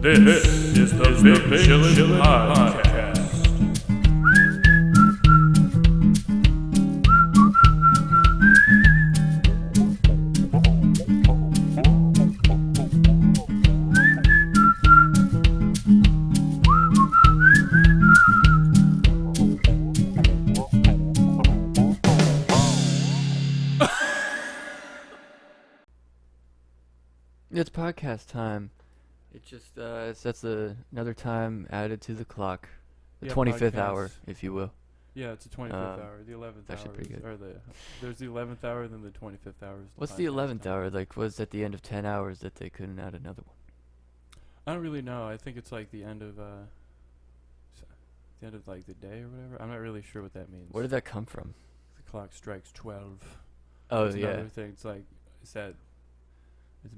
This is the Big Chillin Podcast. It's podcast time. It just that's another time added to the clock. The Yeah, 25th hour, podcast. if you will. Yeah, it's the 25th hour. The 11th it's actually hour. pretty good. Or there's the 11th hour, then the 25th hour. Is What's the 11th hour? Like, was at the end of 10 hours that they couldn't add another one? I don't really know. I think it's like the end of like the day or whatever. I'm not really sure what that means. Where did that come from? The clock strikes 12. Oh, It's yeah. another thing. It's like it's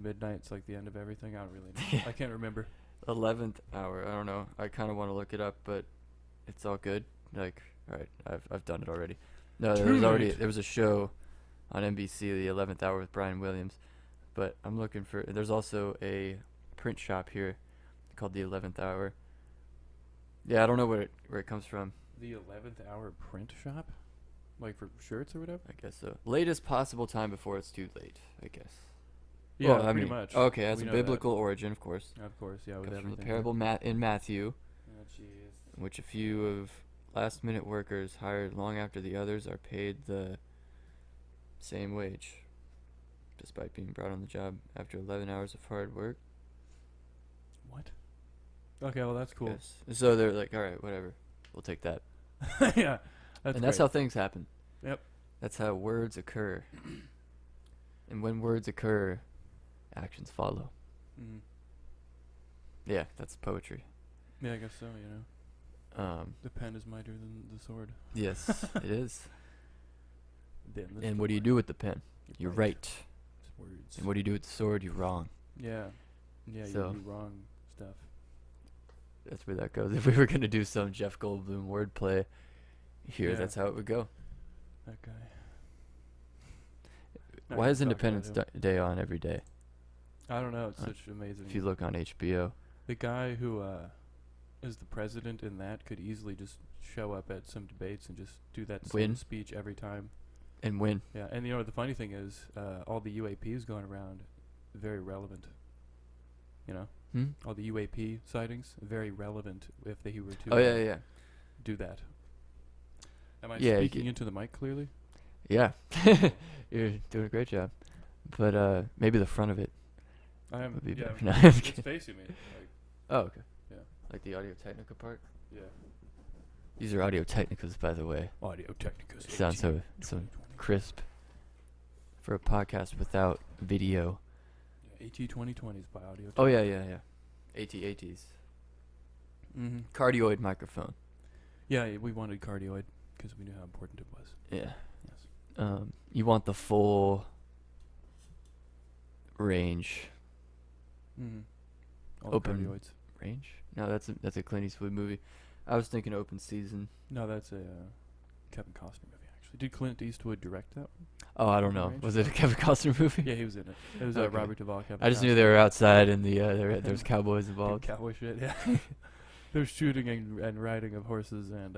midnight. It's like the end of everything. I don't really know. Yeah. I can't remember. 11th hour. I don't know. I kind of want to look it up, but it's all good. Like, all right, I've done it already. No, there was a show on NBC, the 11th hour with Brian Williams, but I'm looking for. There's also a print shop here called the 11th hour. Yeah, I don't know where it comes from. The 11th hour print shop, like for shirts or whatever. I guess so. Latest possible time before it's too late, I guess. Yeah, Well, I pretty mean, much. Okay, it has We a know that. biblical origin, of course. Of course, yeah. With Comes from everything. the parable in Matthew, Oh, jeez. in which a few of last-minute workers hired long after the others are paid the same wage, despite being brought on the job after 11 hours of hard work. What? Okay, well that's cool. Yes. So they're like, all right, whatever, we'll take that. Yeah, that's And that's great. how things happen. Yep. That's how words occur. And when words occur, actions follow. Mhm. Yeah, that's poetry. Yeah, I guess so. You know, the pen is mightier than the sword. Yes, it is. Then the And what do you sword. do with the pen? You're right. It's words. And what do you do with the sword? You're wrong. Yeah, yeah. So- You do wrong stuff. That's where that goes. If we were going to do some Jeff Goldblum wordplay here, Yeah. that's how it would go. That guy. Why is Independence Day on every day? I don't know. It's Uh, such amazing. If you look on HBO. The guy who is the president in that could easily just show up at some debates and just do that same Win. speech every time. And win. Yeah, and you know the funny thing is, all the UAPs going around, very relevant. You know, Hmm? all the UAP sightings, very relevant if they were to Oh, yeah. do that. Am I Yeah, you speaking get- into the mic clearly? Yeah. You're doing a great job. But maybe the front of it I am. would be Yeah, better. No, I'm it's kidding. facing me. Oh, okay. Yeah. Like the Audio Technica part? Yeah. These are Audio Technicas, by the way. Audio Technicas. Sounds so crisp for a podcast without video. Yeah, AT 2020s by Audio. Oh, yeah. ATs. Mm-hmm. Cardioid microphone. Yeah, we wanted cardioid because we knew how important it was. Yeah. Yes. You want the full range. Mm-hmm. All Open. the cardioids. Range? No, that's a Clint Eastwood movie. I was thinking Open Season. No, that's a Kevin Costner movie, actually. Did Clint Eastwood direct that one? Oh, I don't Open know. Range? Was it a Kevin Costner movie? Yeah, he was in it. It was Okay. Robert Duvall, Kevin I just knew Costner. they were outside and there's cowboys Big involved. cowboy shit, yeah. There's shooting and riding of horses and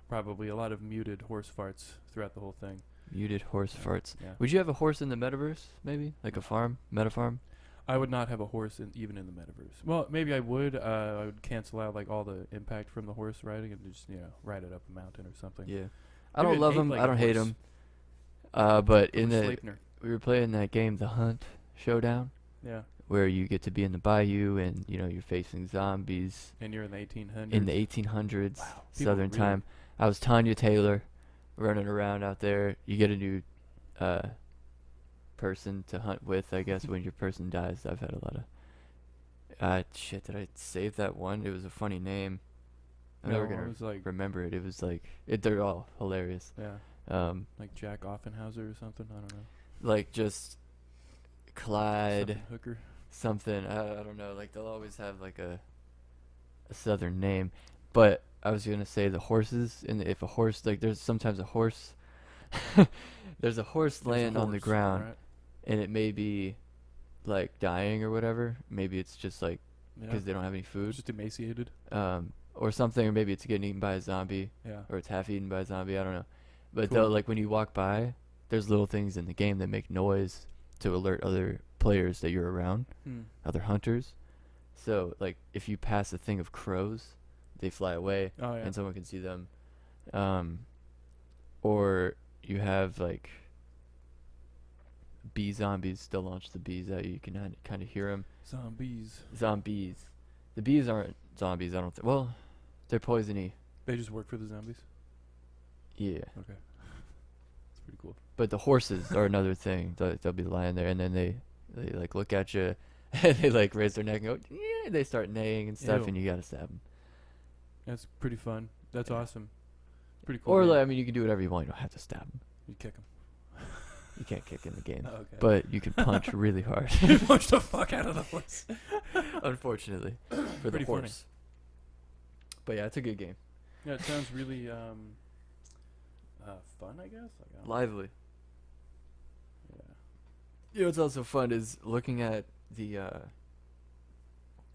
probably a lot of muted horse farts throughout the whole thing. Muted horse farts. Yeah. Would you have a horse in the metaverse, maybe? Like a farm? Meta farm? I would not have a horse even in the metaverse. Well, maybe I would. I would cancel out like all the impact from the horse riding and just ride it up a mountain or something. Yeah. I Maybe don't I'd love hate him. like I a don't hate horse. him. But I'm in a the Sleipnir. we were playing that game, The Hunt Showdown, Yeah. where you get to be in the bayou and you're facing zombies And you're in the 1800s. in the 1800s Wow. People Southern really- time. I was Tanya Taylor, running around out there. You get a new person to hunt with, I guess, when your person dies. I've had a lot of. Shit, did I save that one? It was a funny name. I'm never No, gonna it was like remember it. It was like they're all hilarious. yeah, like Jack Offenhauser or something. I don't know. Like just Clyde Something Hooker. something. I don't know. Like they'll always have like a southern name. But I was gonna say the horses, and if a horse, like there's sometimes a horse, there's a horse There's a laying on the horse, ground, right? and it may be like dying or whatever. Maybe it's just like because they don't have any food. Just emaciated. Or something, or maybe it's getting eaten by a zombie, Yeah. or it's half eaten by a zombie. I don't know. But Cool. they'll, like, when you walk by, there's little things in the game that make noise to alert other players that you're around, other hunters. So, like, if you pass a thing of crows, they fly away, Oh yeah. and someone can see them. Or you have, like, bee zombies. They'll launch the bees at you. You can kind of hear them. Zombies. Zombies. The bees aren't zombies, I don't think. Well, they're poisony. They just work for the zombies. Yeah. Okay. That's pretty cool. But the horses are another thing. They'll be lying there, and then they like look at you, and they like raise their neck and go, yeah. They start neighing and stuff, Ew. and you gotta stab them. That's pretty fun. That's Yeah. awesome. Pretty cool. Or game. like, I mean, you can do whatever you want. You don't have to stab them. You kick them. You can't kick in the game, Oh, okay. but you can punch really hard. Punch the fuck out of the horse. Unfortunately, for the Pretty funny. horse. But yeah, it's a good game. Yeah, it sounds really fun, I guess. Like, I don't know. Lively. Yeah. You know what's also fun is looking at the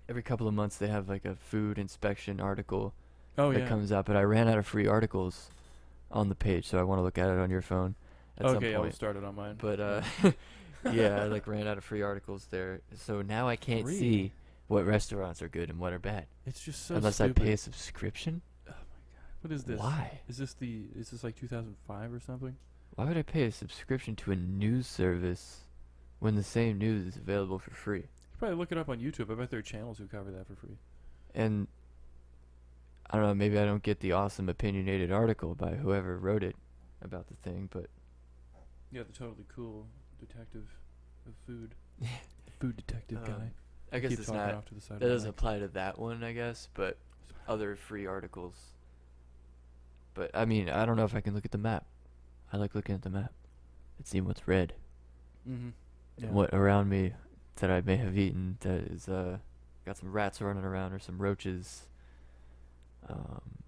every couple of months they have like a food inspection article Oh that yeah. comes up, but I ran out of free articles on the page, so I want to look at it on your phone at some Okay, I will point. start it on mine. But yeah, I like ran out of free articles there, so now I can't Free? see what restaurants are good and what are bad It's just so unless stupid. I pay a subscription. What is this? Why? Is this like 2005 or something? Why would I pay a subscription to a news service when the same news is available for free? You probably look it up on YouTube. I bet there are channels who cover that for free. And I don't know, maybe I don't get the awesome opinionated article by whoever wrote it about the thing, but Yeah, the totally cool detective of food. Food detective guy. I guess Keep it's talking not. off to the side of That the doesn't mic. apply to that one, I guess, but other free articles. But I mean, I don't know if I can look at the map. I like looking at the map and seeing what's red Mm-hmm. Yeah. and what around me that I may have eaten that is got some rats running around or some roaches.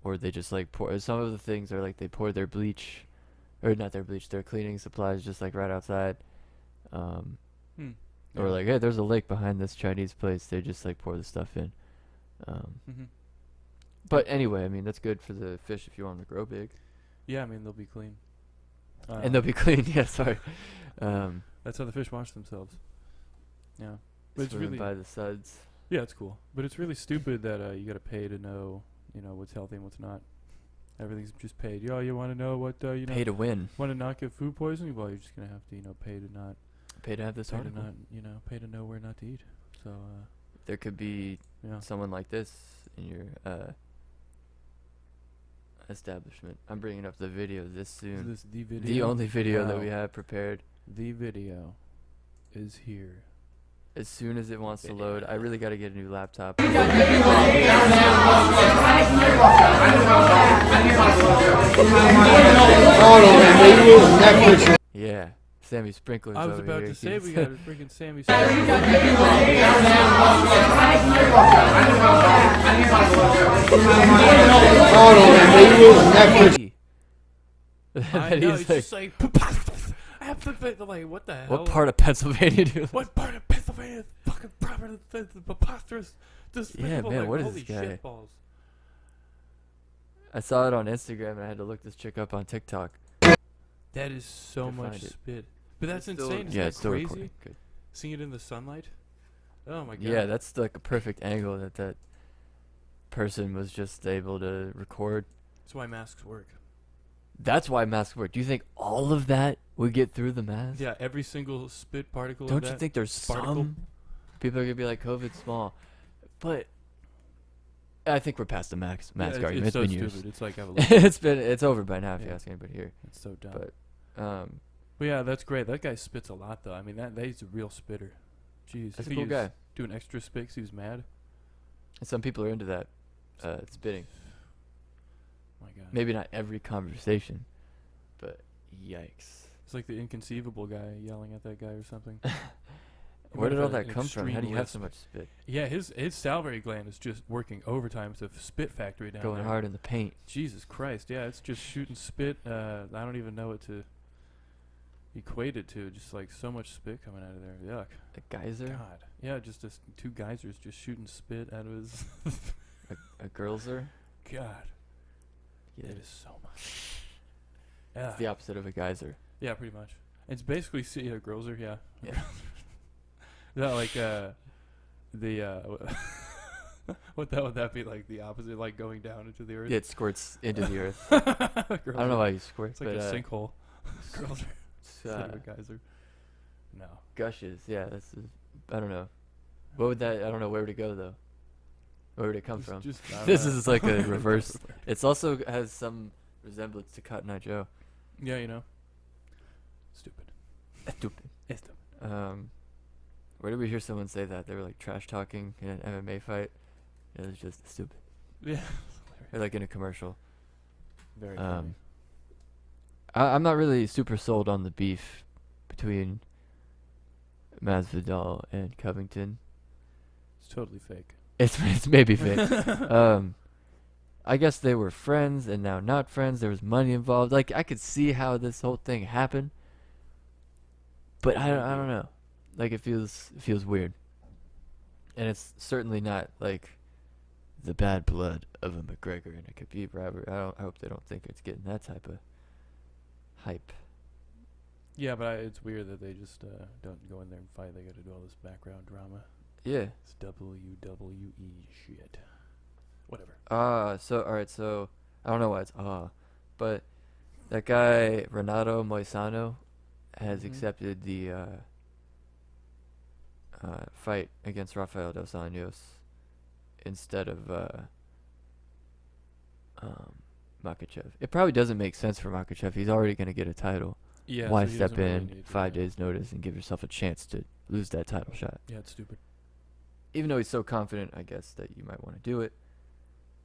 Or they just like pour. Some of the things are like they pour their bleach, or not their bleach, their cleaning supplies just like right outside. Or Yeah. like, hey, there's a lake behind this Chinese place. They just like pour the stuff in. Mm-hmm. But anyway, I mean that's good for the fish if you want them to grow big, Yeah, I mean they'll be clean. and they'll be clean. Yeah, sorry. That's how the fish wash themselves. Yeah. But it's Swimming really by the suds. Yeah, it's cool. But it's really stupid that you got to pay to know, what's healthy and what's not. Everything's just paid. Yo, you want to know what Pay to win. want to not get food poisoning? Well, you're just gonna have to, pay to not, Pay to have this pay to article. not, pay to know where not to eat. So, There could be yeah. someone like this in your establishment. I'm bringing up the video this Is soon. this the video? The only video that we Wow. have prepared. The video is here. As soon as it wants to load, I really got to get a new laptop. Yeah, Sammy Sprinklers I was over about here. to say He's- we got a freaking Sammy. I And know. he's It's like, just like. I'm like, what the hell? what part of Pennsylvania do you live? What part of Pennsylvania is fucking proper to the preposterous? Despicable, man, like, what is holy this guy? shitballs. I saw it on Instagram and I had to look this chick up on TikTok. That is so To much find it. spit. But that's It's still- insane. Isn't yeah, that it's still crazy? recording. Good. Seeing it in the sunlight. Oh my god. Yeah, that's like a perfect angle that person was just able to record. That's why masks work. That's why masks work. Do you think all of that would get through the mask? Yeah, every single spit particle. Don't of you that think there's particle? some people are gonna be like COVID's small, but I think we're past the mask Yeah, argument. it's so It's been years. stupid. It's like evolution. it's over by now if you Yeah. ask anybody here. It's so dumb. But But yeah, that's great. That guy spits a lot, though. I mean, he's a real spitter. Jeez, that's if a he cool was guy. doing extra spit 'cause he was mad. And some people are into that spitting. My God. Maybe not every conversation, but yikes. It's like the inconceivable guy yelling at that guy or something. He Where might did have all had that an come from? How do extreme you have lisp. so much spit? Yeah, his salivary gland is just working overtime. It's a spit factory down Going there. hard in the paint. Jesus Christ, yeah, it's just shooting spit. I don't even know what to. equate it to just like so much spit coming out of there. Yuck. A geyser? God. Yeah, just this two geysers just shooting spit out of his. A girlser? God. Yeah. It is so much. Yeah. It's the opposite of a geyser. Yeah, pretty much. It's basically a growser, yeah. Yeah. Yeah, like what would that be like? The opposite, like going down into the earth. Yeah, it squirts into the earth. I I don't know why you squirt, It's like but a sinkhole. Growser. it's, Instead of a geyser. No. gushes. Yeah, I don't know. What would that? I don't know where would it go though. Where would it come from? This is like a reverse. It's also has some resemblance to Cotton Eye Joe. Yeah, you know. Stupid. Stupid. It's stupid. Where did we hear someone say that? They were like trash talking in an MMA fight. It was just stupid. Yeah. Or like in a commercial. Very funny. I'm not really super sold on the beef between Masvidal and Covington. It's totally fake. It's maybe fake. I guess they were friends and now not friends. There was money involved. Like I could see how this whole thing happened, but I don't know. Like it feels weird, and it's certainly not like the bad blood of a McGregor and a Khabib rivalry. I hope they don't think it's getting that type of hype. Yeah, but it's weird that they just don't go in there and fight. They got to do all this background drama. Yeah. It's WWE shit. Whatever. So I don't know why it's but that guy Renato Moisano has Mhm. accepted the fight against Rafael dos Anjos instead of Makhachev. It probably doesn't make sense for Makhachev. He's already going to get a title. Yeah. Why so he step doesn't really in need to, 5 yeah. days notice and give yourself a chance to lose that title shot? Yeah, it's stupid. Even though he's so confident, I guess, that you might want to do it.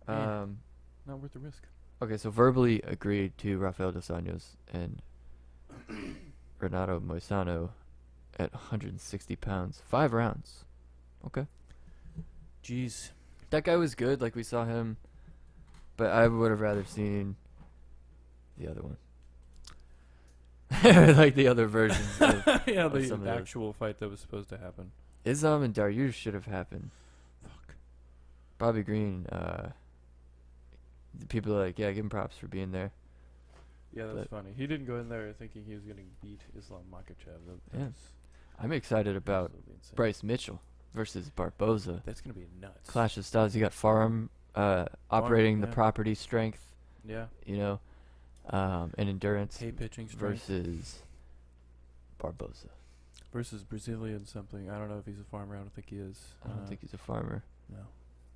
Yeah. Not worth the risk. Okay, so verbally agreed to Rafael dos Anjos and Renato Moisano at 160 pounds, 5 rounds. Okay. Jeez. That guy was good, like we saw him, but I would have rather seen the other one. Like the other versions of Yeah, of some of the those. actual fight that was supposed to happen. Islam and Dariush should have happened. Fuck. Bobby Green, the people are like, yeah, give him props for being there. Yeah, that's But- funny. He didn't go in there thinking he was going to beat Islam Makhachev. Yeah. That's I'm excited about absolutely insane. Bryce Mitchell versus Barboza. That's going to be nuts. Clash of styles. You got Farm operating the yeah. property strength, Yeah. you know, and endurance Hay pitching strength versus Barboza. versus Brazilian something. I don't know if he's a farmer. I don't think he is. I don't think he's a farmer, No.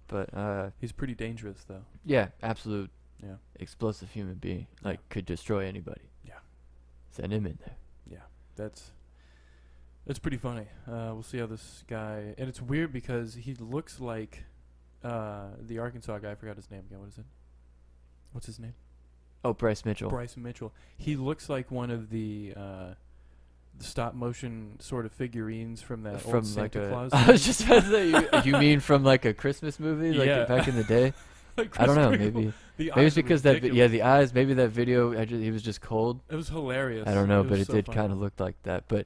but He's pretty dangerous though. yeah, absolute Yeah. explosive human being. Yeah. Like could destroy anybody. Yeah. Send him in there. Yeah. That's pretty funny. We'll see how this guy. And it's weird because he looks like the Arkansas guy. I forgot his name again. What is it? What's his name? Oh, Bryce Mitchell. Bryce Mitchell. He looks like one of the stop motion sort of figurines from that From old like Santa a, Claus. I was just about to say, you mean from like a Christmas movie, like Yeah. back in the day? Like I don't know, Chris Kringle. maybe The maybe it's eyes are because that ridiculous. the eyes, maybe that video he was just cold. It was hilarious. I don't know, was but it so did funny. kind of look like that. But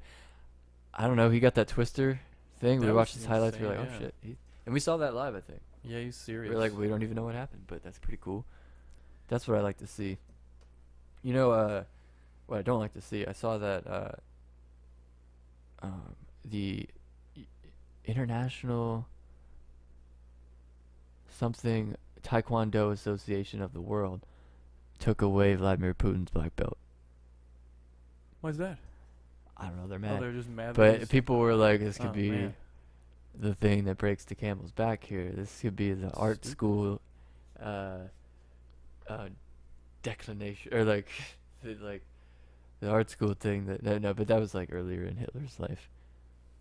I don't know, he got that twister thing. We That watched was his highlights. We were like, insane, oh yeah. shit, and we saw that live. I think Yeah, he's serious. we were like, we don't even know what happened, but that's pretty cool. That's what I like to see. You know, what I don't like to see. I saw that the International something Taekwondo Association of the World took away Vladimir Putin's black belt. Why's that? I don't know, they're Oh, mad. they're just mad. that But he's- people were like, this could Oh, be man. the thing that breaks the camel's back here. This could be the art Stupid. school declination, or like the art school thing that no, but that was like earlier in Hitler's life.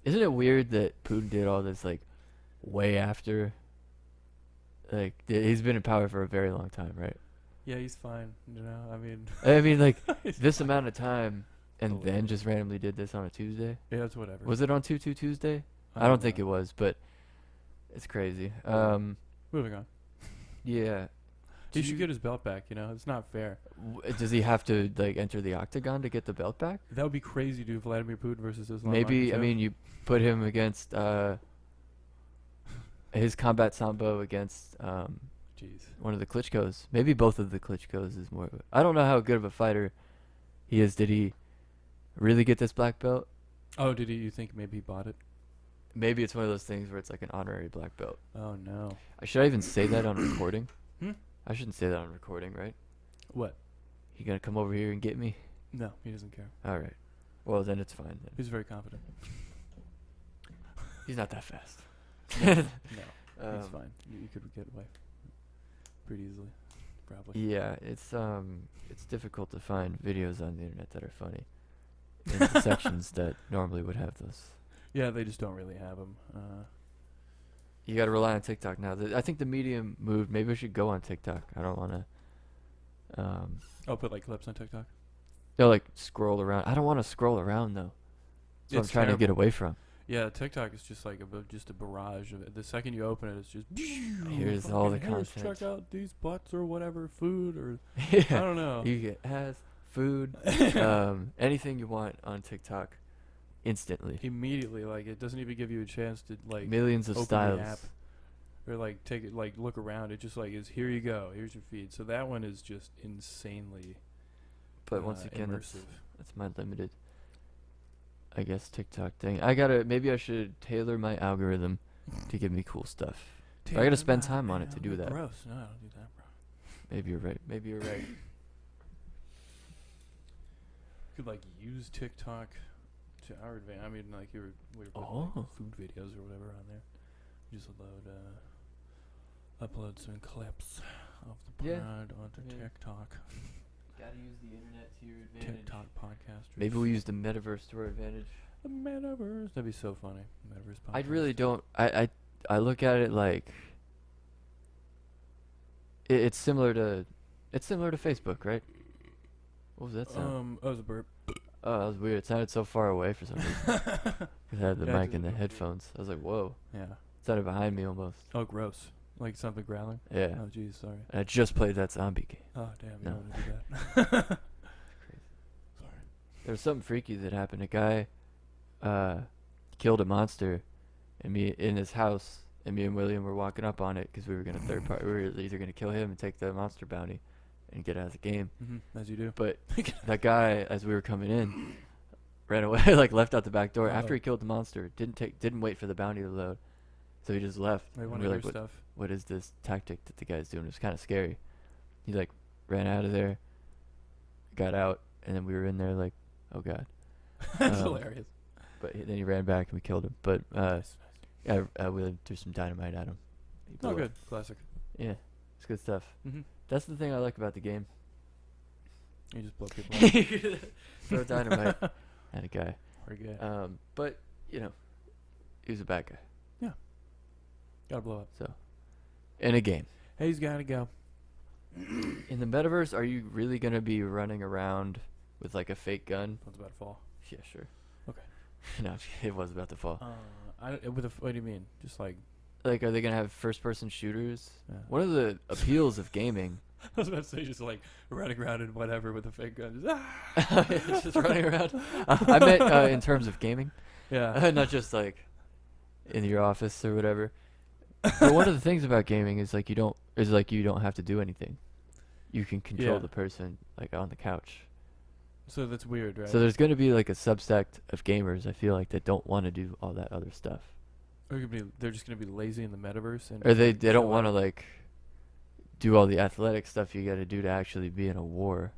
Isn't it weird that Putin did all this like way after? Like he's been in power for a very long time, right? Yeah, he's fine. You know, I mean, I mean, like he's this fine. amount of time, and then Hilarious. just randomly did this on a Tuesday. Yeah, it's whatever. Was it on 2/2 Tuesday? I don't think it was, but it's crazy. Moving on. Yeah, He should get his belt back. It's not fair. Does he have to like enter the octagon to get the belt back? That would be crazy, dude. Vladimir Putin versus Islam. Maybe I Makhachev. mean you put him against his combat sambo against Jeez. one of the Klitschko's. Maybe both of the Klitschko's is more. I don't know how good of a fighter he is. Did he really get this black belt? Oh, did he? You think maybe he bought it? Maybe it's one of those things where it's like an honorary black belt. Oh no. Should I even say that on recording? Hmm? I shouldn't say that on recording, right? What? You gonna come over here and get me? No, he doesn't care. All right. Well, then it's fine. Then He's very confident. he's not that fast. No, he's fine. You could get away pretty easily, probably. Yeah, it's difficult to find videos on the internet that are funny in the sections that normally would have those. Yeah, they just don't really have them. You got to rely on TikTok now. I think the medium moved. Maybe we should go on TikTok. I don't want to. I'll put like clips on TikTok. They'll like scroll around. I don't want to scroll around though. That's what I'm It's trying to get terrible. away from. Yeah, TikTok is just like just a barrage of it. The second you open it, it's just Here's all the fucking, "Here's, content." check out these butts or whatever, food or Yeah. I don't know. You get ass, food, anything you want on TikTok, instantly. Immediately, like it doesn't even give you a chance to like Millions of open styles. the app or like take it, like look around. It just like is here you go. Here's your feed. So that one is just insanely. But once again, immersive. that's my limited, I guess, TikTok thing. Maybe I should tailor my algorithm to give me cool stuff. I gotta spend time on it to do that. Gross. No, I don't do that, bro. Maybe you're right. Maybe you're right. Could like use TikTok to our advantage. I mean, like we were putting Oh. like, food videos or whatever on there. Just upload some clips of the Yeah. pod onto Yeah. TikTok. Gotta use the internet to your TikTok podcast. Maybe we'll use the metaverse to our advantage. The metaverse. That'd be so funny. Metaverse podcast. I really don't. I look at it like it's similar to Facebook, right? What was that sound? Oh, it was a burp. Oh, that was weird. It sounded so far away for some reason. 'Cause I had the Yeah, mic in the just- headphones. I was like, whoa. Yeah. It sounded behind me almost. Oh, gross. Like something growling. Yeah. Oh, jeez, sorry. And I just played that zombie game. Oh, damn. You No. don't want to do that. Crazy. Sorry. There was something freaky that happened. A guy killed a monster and me in his house, and me and William were walking up on it because we were gonna third party. We were either gonna kill him and take the monster bounty and get out of the game. As you do. But that guy, as we were coming in, ran away, like left out the back door after he killed the monster. Didn't wait for the bounty to load, so he just left. They And want we to were hear like, stuff. what is this tactic that the guy's doing? It was kind of scary. He like ran out of there, got out, and then we were in there like, oh god. That's Um, hilarious. But then he ran back and we killed him. But Nice. we threw some dynamite at him. He blew Oh, up. good. Classic. Yeah, it's good stuff. Mm-hmm. That's the thing I like about the game. You just blow people up. Throw dynamite at a guy. Very good. But he was a bad guy. Gotta blow up. So, in a game. Hey, he's gotta go. In the metaverse, are you really gonna be running around with like a fake gun? One's about to fall. Yeah, sure. Okay. No, it was about to fall. What do you mean? Just like. Like, are they gonna have first-person shooters? Yeah. One of the appeals of gaming. I was about to say just like running around and whatever with a fake gun. Just, Just running around. I meant in terms of gaming, yeah. not just like in your office or whatever. But one of the things about gaming is like you don't have to do anything. You can control Yeah. the person like on the couch. So that's weird, right? So there's going to be like a subsect of gamers I feel like that don't want to do all that other stuff. Or they're just gonna be lazy in the metaverse, and Or they just don't chill want to out. like do all the athletic stuff you got to do to actually be in a war.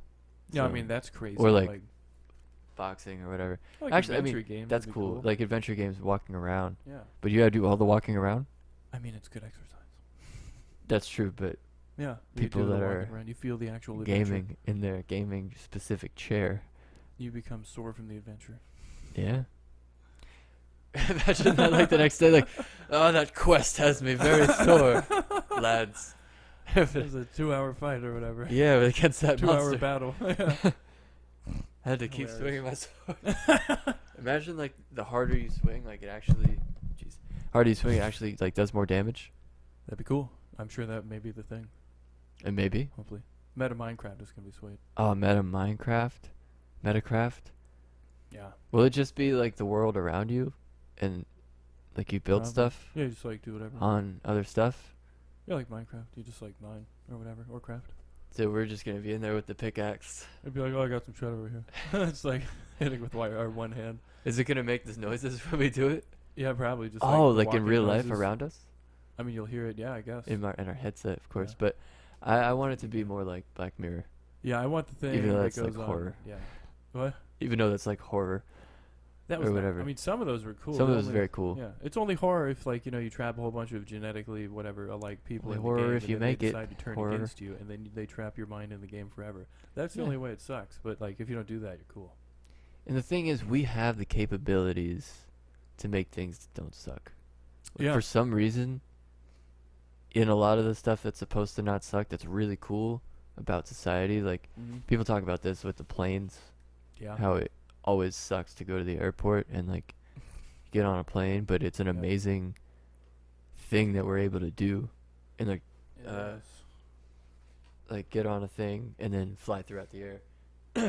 Yeah, I So- mean that's crazy. or, like, boxing or whatever. like actually, I mean, adventure games That's would be cool. Like adventure games, walking around. yeah. But you got to do all the walking around. I mean, it's good exercise. That's true, but Yeah. People you do the that walking are around, you feel the actual adventure. gaming in their gaming specific chair. You become sore from the adventure. Yeah. Imagine that like the next day, like, oh, that quest has me very sore, lads. It was a 2-hour fight or whatever. Yeah, against that 2-hour monster. battle. Yeah. I had to keep Hilarious. swinging my sword. Imagine like the harder you swing, like it actually, harder you swing, it actually like does more damage. That'd be cool. I'm sure that may be the thing. And maybe. Hopefully. Meta Minecraft is gonna be sweet. Oh, Metacraft. Yeah. Will it just be like the world around you, and like you build Probably. stuff Yeah, you just like do whatever. on other stuff? Yeah, like Minecraft. You just like mine or whatever or craft. So we're just gonna be in there with the pickaxe. It'd be like, oh, I got some shred over here. It's like hitting with our one hand. Is it gonna make those noises when we do it? Yeah, probably just. Oh, like in walking real life noises. around us? I mean, you'll hear it. Yeah, I guess. In our headset, of course. Yeah. But I want it to be more like Black Mirror, Yeah, I want the thing Even though that that's, goes like, on. horror. Yeah. What? even though that's like horror. That Or was not- whatever. I mean, some of those were cool. Some of They're those are only- very cool. Yeah, it's only horror if like you trap a whole bunch of genetically whatever alike people Only in horror the game, if and you then make they it decide to turn horror. against you, and then they trap your mind in the game forever. That's the Yeah. only way it sucks. But like, if you don't do that, you're cool. And the thing is, we have the capabilities to make things that don't suck. Yeah. For some reason, in a lot of the stuff that's supposed to not suck, that's really cool about society. Like people talk about this with the planes, Yeah. how it always sucks to go to the airport and like get on a plane, but it's an Yeah. amazing thing that we're able to do, and like Yes. like get on a thing and then fly throughout the air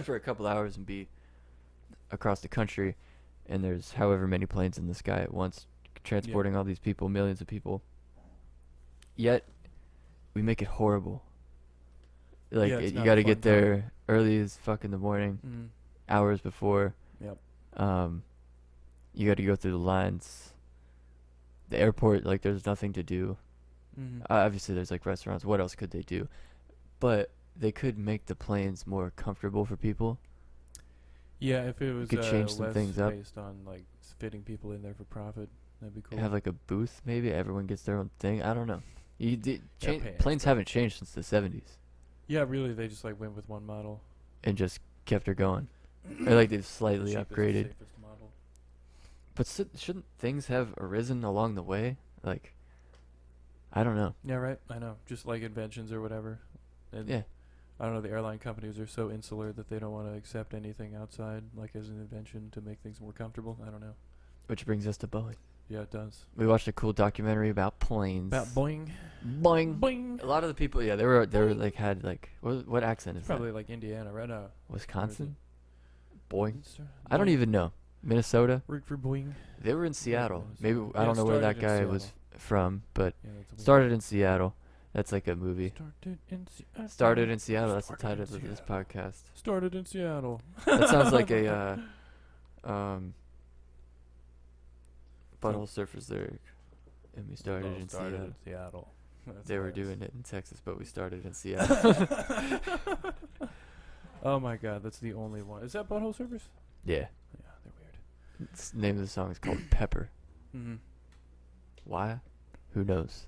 for a couple hours and be across the country, and there's however many planes in the sky at once transporting all these people, millions of people. Yet we make it horrible. Like Yeah, it's you not got to a get fun time. there early as fuck in the morning, Mm. hours before. Yep. You got to go through the lines. The airport, like there's nothing to do. Mm. Obviously there's like restaurants. What else could they do? But they could make the planes more comfortable for people. Yeah, if it was could change some less things up. based on like fitting people in there for profit, that'd be cool. Have like a booth, maybe everyone gets their own thing. I don't know. pay Planes extra. haven't changed since the 70s Yeah, really, they just like went with one model. and just kept her going, or like they've The slightly cheapest, upgraded. safest model. But shouldn't things have arisen along the way? Like, I don't know. Yeah, right. I know. Just like inventions or whatever. And Yeah, I don't know. The airline companies are so insular that they don't want to accept anything outside, like as an invention to make things more comfortable. I don't know. which brings us to Boeing. Yeah, it does. We watched a cool documentary about planes. About Boeing. Boing. Boing. A lot of the people, yeah, they were like had like what accent is It's that? probably like Indiana, right now. Wisconsin? Boing. Boing. I don't even know. Minnesota. Work for Boeing. They were in Seattle. Minnesota. Maybe I Yeah, don't know where that started in guy was Seattle. from, but Yeah, that's a weird- started in Seattle. That's like a movie. Started in Seattle. Started in Seattle. That's the Started title in of this Seattle. podcast. Started in Seattle. That sounds like a Butthole Surfers lyric. And we started in Seattle. Seattle. That's They were hilarious. doing it in Texas, but we started in Seattle. Oh my god, that's the only one. Is that Butthole Surfers? Yeah. Yeah, they're weird. The name of the song is called Pepper. Mm-hmm. Why? Who knows?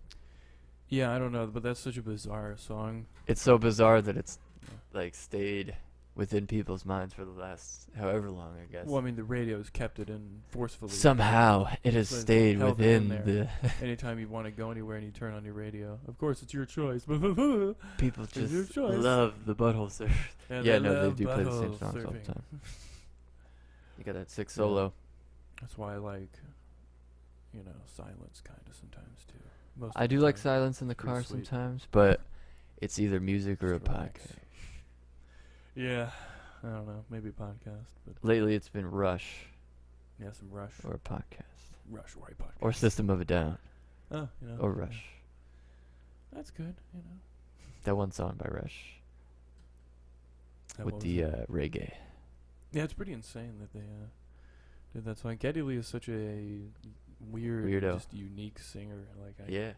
Yeah, I don't know, but that's such a bizarre song. It's so bizarre that it's Yeah. like stayed within people's minds for the last however long, I guess. Well, I mean, the radio's kept it in forcefully. Somehow it has So it's stayed held it in within there. the Anytime you want to go anywhere and you turn on your radio, of course it's your choice. people It's your just choice. love the Butthole Surfers. And Yeah, they no, they love do play the same butthole songs all the surfing. time. You got that sick Yeah. solo. That's why I like, silence kind of sometimes too. Most I of do the like time. silence in the Pretty car sweet. sometimes, but it's either music or a Just relax. podcast. Yeah, I don't know, maybe a podcast, but Lately it's been Rush yeah, some Rush, or a podcast. Rush, right podcast, Or System of a Down oh, or yeah. Rush. That's good, That one song by Rush That with was the it. reggae. Yeah, it's pretty insane that they did that song. Geddy Lee is such a weird, Weirdo. just unique singer. Like, Yeah.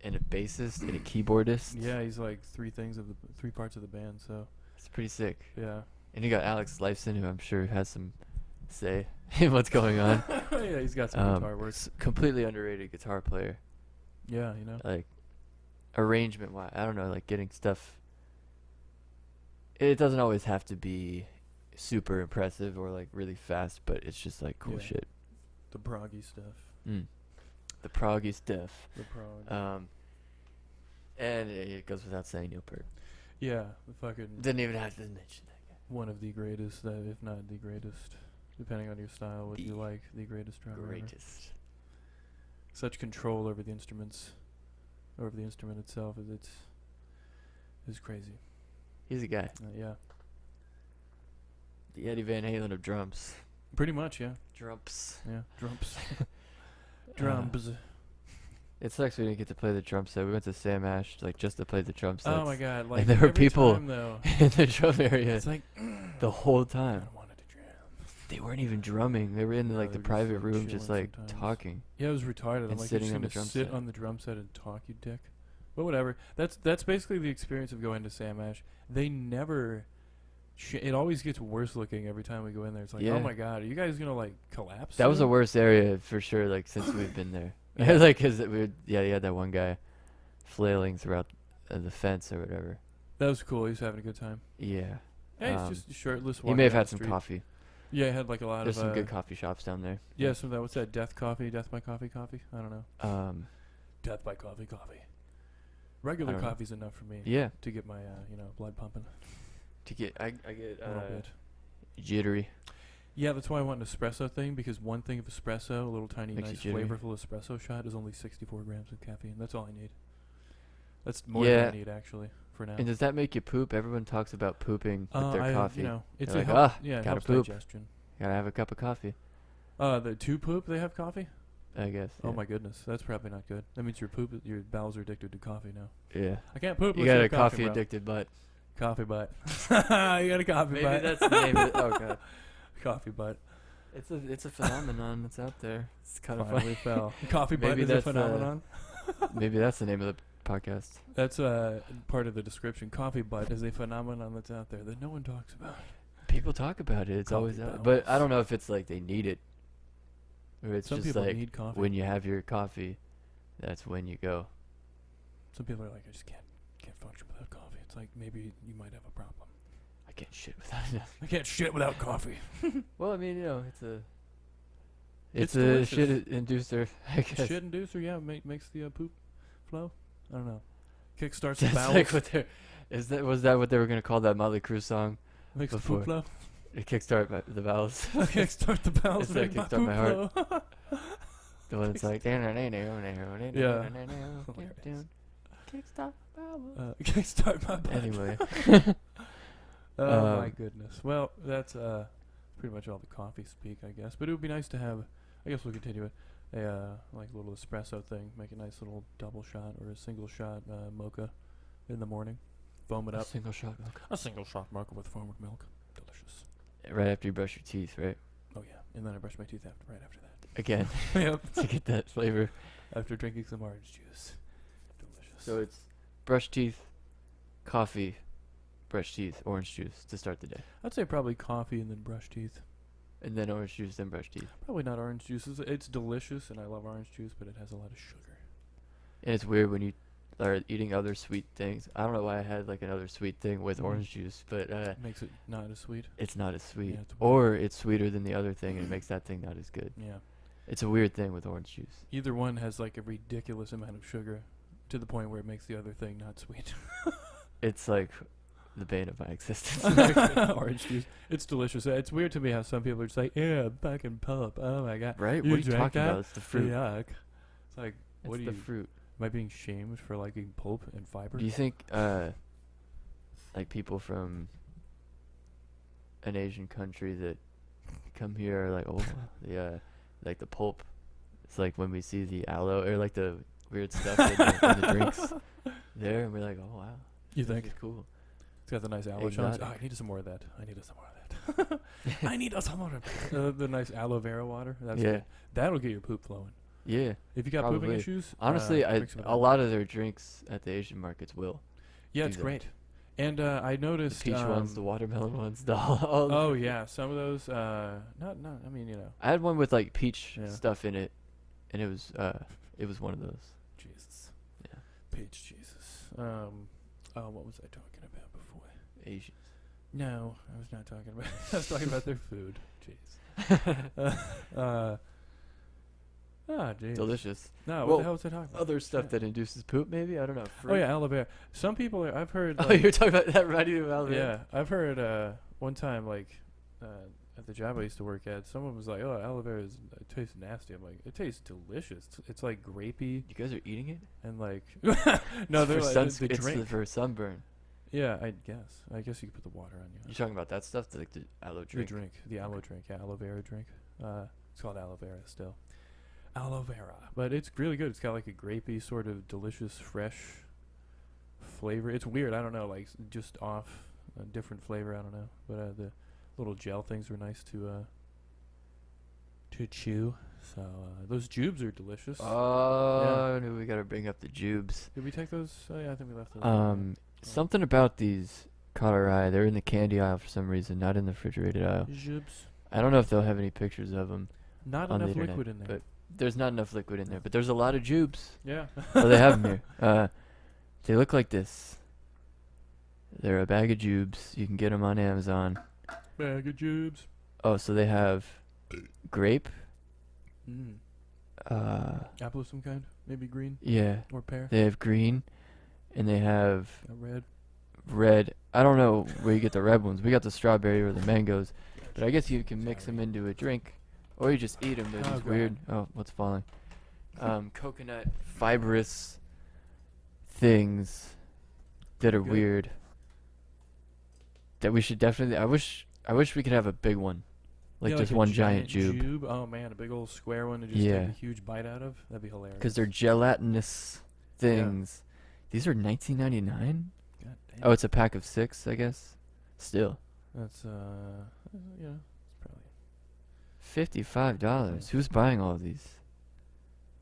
And a bassist and a keyboardist. yeah, he's like three parts of the band. So It's pretty sick. yeah, And you got Alex Lifeson, who I'm sure has some say in what's going on. yeah, he's got some guitar work. Completely underrated guitar player. Yeah, Like, arrangement wise, I don't know, like getting stuff. It doesn't always have to be super impressive or like really fast, but it's just like cool Yeah. shit. the proggy stuff. The proggy stuff. The prog. And it goes without saying, Neil Peart. yeah, the fucking Didn't even have to mention that guy. one of the greatest, if not the greatest, depending on your style, what you The like, the greatest drummer ever. Greatest. Such control over the instruments, over the instrument itself. It's is crazy. He's a guy. Yeah. The Eddie Van Halen of drums. Pretty much, yeah. Drums. Yeah. Drums. Drums. It sucks we didn't get to play the drum set. We went to Sam Ash like just to play the drum sets. Oh my god! Like there were every people time, though, in the drum area it's like the whole I time. wanted to jam. They weren't even drumming. They were in No, like they the were just, private like, room, just chilling like sometimes. talking. Yeah, it was retarded. I'm And like, sitting you're on the just gonna drum sit set. on the drum set and talk, you dick. But whatever. That's basically the experience of going to Sam Ash. They never. It always gets worse looking every time we go in there. It's like, Yeah. oh my god, are you guys gonna like collapse? That was the soon? worst area for sure. Like since we've been there, Yeah. like because you had that one guy flailing throughout the fence or whatever. That was cool. He was having a good time. Yeah. Hey, he's just shirtless. He walking may have down had the some street. coffee. Yeah, he had like a lot There's of. some good coffee shops down there. Yeah, some of that. What's that? Death by Coffee. I don't know. Death by Coffee. Regular I don't know. coffee's enough for me Yeah. to get my blood pumping To get I get a little bit. jittery. Yeah, that's why I want an espresso thing, because one thing of espresso, a little tiny, Makes nice, you jittery. flavorful espresso shot is only 64 grams of caffeine. That's all I need. That's more Yeah. than I need, actually, for now. And does that make you poop? Everyone talks about pooping with their coffee. It's They're a like, help, "Ah, yeah, it gotta helps poop." digestion. Gotta have a cup of coffee. The to poop, they have coffee? I guess. Oh yeah. my goodness, that's probably not good. That means your bowels are addicted to coffee now. Yeah. I can't poop. You unless got I a have coffee bro. addicted butt. Coffee butt. You got a coffee Maybe butt. that's the name of it. Oh god. Coffee butt. It's a phenomenon that's out there. It's kind of Finally funny. fell. Coffee butt Maybe is a that's, phenomenon. Maybe that's the name of the podcast. That's part of the description. Coffee butt is a phenomenon that's out there that no one talks about. People talk about it. It's Coffee always out. bowels. But I don't know if it's like they need it, or it's Some just people like need coffee. when you have your coffee, that's when you go. Some people are like, I just can't function without coffee. It's like maybe you might have a problem. I can't shit without it. I can't shit without coffee. Well, I mean, it's a It's a delicious. shit inducer. I guess. Shit inducer, yeah, makes the poop flow. I don't know. Kickstarts the That's bowels. like what was that what they were gonna call that Motley Crue song? makes the before. poop flow. It kickstart the bowels. Kickstart the bowels. It's Make like my Kickstart poop My Heart. flow. The one that's like Yeah. Kickstart bowels. Kickstart my butt. Anyway. Oh my goodness. Well, that's pretty much all the coffee speak, I guess. But it would be nice to have. I guess we'll continue it. A like a little espresso thing. Make a nice little double shot or a single shot mocha in the morning. Foam it A up. single shot milk. A single shot mocha with foam milk. Delicious. Right after you brush your teeth, right? Oh yeah. And then I brush my teeth right after that. Again, Yep. to get that flavor. After drinking some orange juice. Delicious. So it's brush teeth, coffee, brush teeth, orange juice to start the day. I'd say probably coffee and then brush teeth. And then orange juice, then brush teeth. Probably not orange juice. It's delicious, and I love orange juice, but it has a lot of sugar. And it's weird when you are eating other sweet things. I don't know why I had like another sweet thing with Mhm. orange juice, but It makes it not as sweet. it's not as sweet. it's weird. Or it's sweeter than the other thing and it makes that thing not as good. Yeah. It's a weird thing with orange juice. Either one has like a ridiculous amount of sugar, to the point where it makes the other thing not sweet. It's like the bane of my existence. Orange juice. It's delicious. It's weird to me how some people are just like, yeah, fucking pulp. Oh my god. Right? You What are you drank talking that? about? It's the fruit. Yuck. It's like, It's what do the you? fruit. Am I being shamed for liking pulp and fiber? Do you think like people from an Asian country that come here are like, oh, yeah, like the pulp? It's like when we see the aloe or like the weird stuff in the drinks there, and we're like, oh wow, You this think? is cool. It's got the nice aloe shots. Exotic. Oh, I need some more of that. I need some more of that. I need some more of that. The nice aloe vera water. That's Yeah. good. That'll get your poop flowing. Yeah. If you got pooping Probably. issues, Honestly, drink some of a that. lot of their drinks at the Asian markets will. Yeah, do it's that. great. And I The noticed peach ones, the watermelon ones, the all the Oh yeah, some of those. Not. I mean, you know. I had one with like peach Yeah. stuff in it, and it was one of those. Jesus. Yeah. Peach Jesus. What was I talking about before? Asians. No, I was not talking about. I was talking about their food. Jeez. Jeez. Delicious. No, Well, what the hell was I talking about? Other stuff Yeah. that induces poop, maybe? I don't know. Oh yeah, aloe vera. Some people are. I've heard. Oh, like- you're talking about that reminded me of aloe vera? Yeah, I've heard one time like at the job I used to work at, someone was like, "Oh, aloe vera it tastes nasty." I'm like, "It tastes delicious. It's like grapey You guys are eating it? and like no, It's they're for like, suns- the it's drink. for sunburn. Yeah, I guess. I guess you could put the water on you. You talking about that stuff, like the aloe The drink? drink, the aloe drink, yeah, aloe vera drink. It's called aloe vera still. Aloe vera, but it's really good. It's got like a grapey sort of delicious, fresh flavor. It's weird. I don't know, like just off a different flavor. I don't know, but the little gel things were nice to chew. So those jubes are delicious. Oh, no, we gotta bring up the jubes. Did we take those? Oh yeah, I think we left those. Something about these caught our eye. They're in the candy aisle for some reason, not in the refrigerated aisle. Jubes. I don't know if they'll have any pictures of them. Not on the enough internet, liquid in there. but there's not enough liquid in there. But there's a lot of jubes. Yeah. Oh, they have them here. They look like this. They're a bag of jubes. You can get them on Amazon. Bag of jubes. Oh, so they have grape. Apple of some kind, maybe green Yeah. or pear. They have green, and they have Red. red. I don't know where you get the red ones. We got the strawberry or the mangoes, but I guess you can mix them into a drink, or you just eat them. They're Oh, just God. weird. Oh, what's falling? Coconut fibrous things that are Good. weird. That we should definitely. I wish we could have a big one, like Yeah, just a one giant jube. Oh man, a big old square one to just Yeah. take a huge bite out of. That'd be hilarious. Because they're gelatinous things. These are $19.99. God damn. Oh, it's a pack of 6, I guess. Still, That's yeah, it's probably. $55. Who's buying all of these?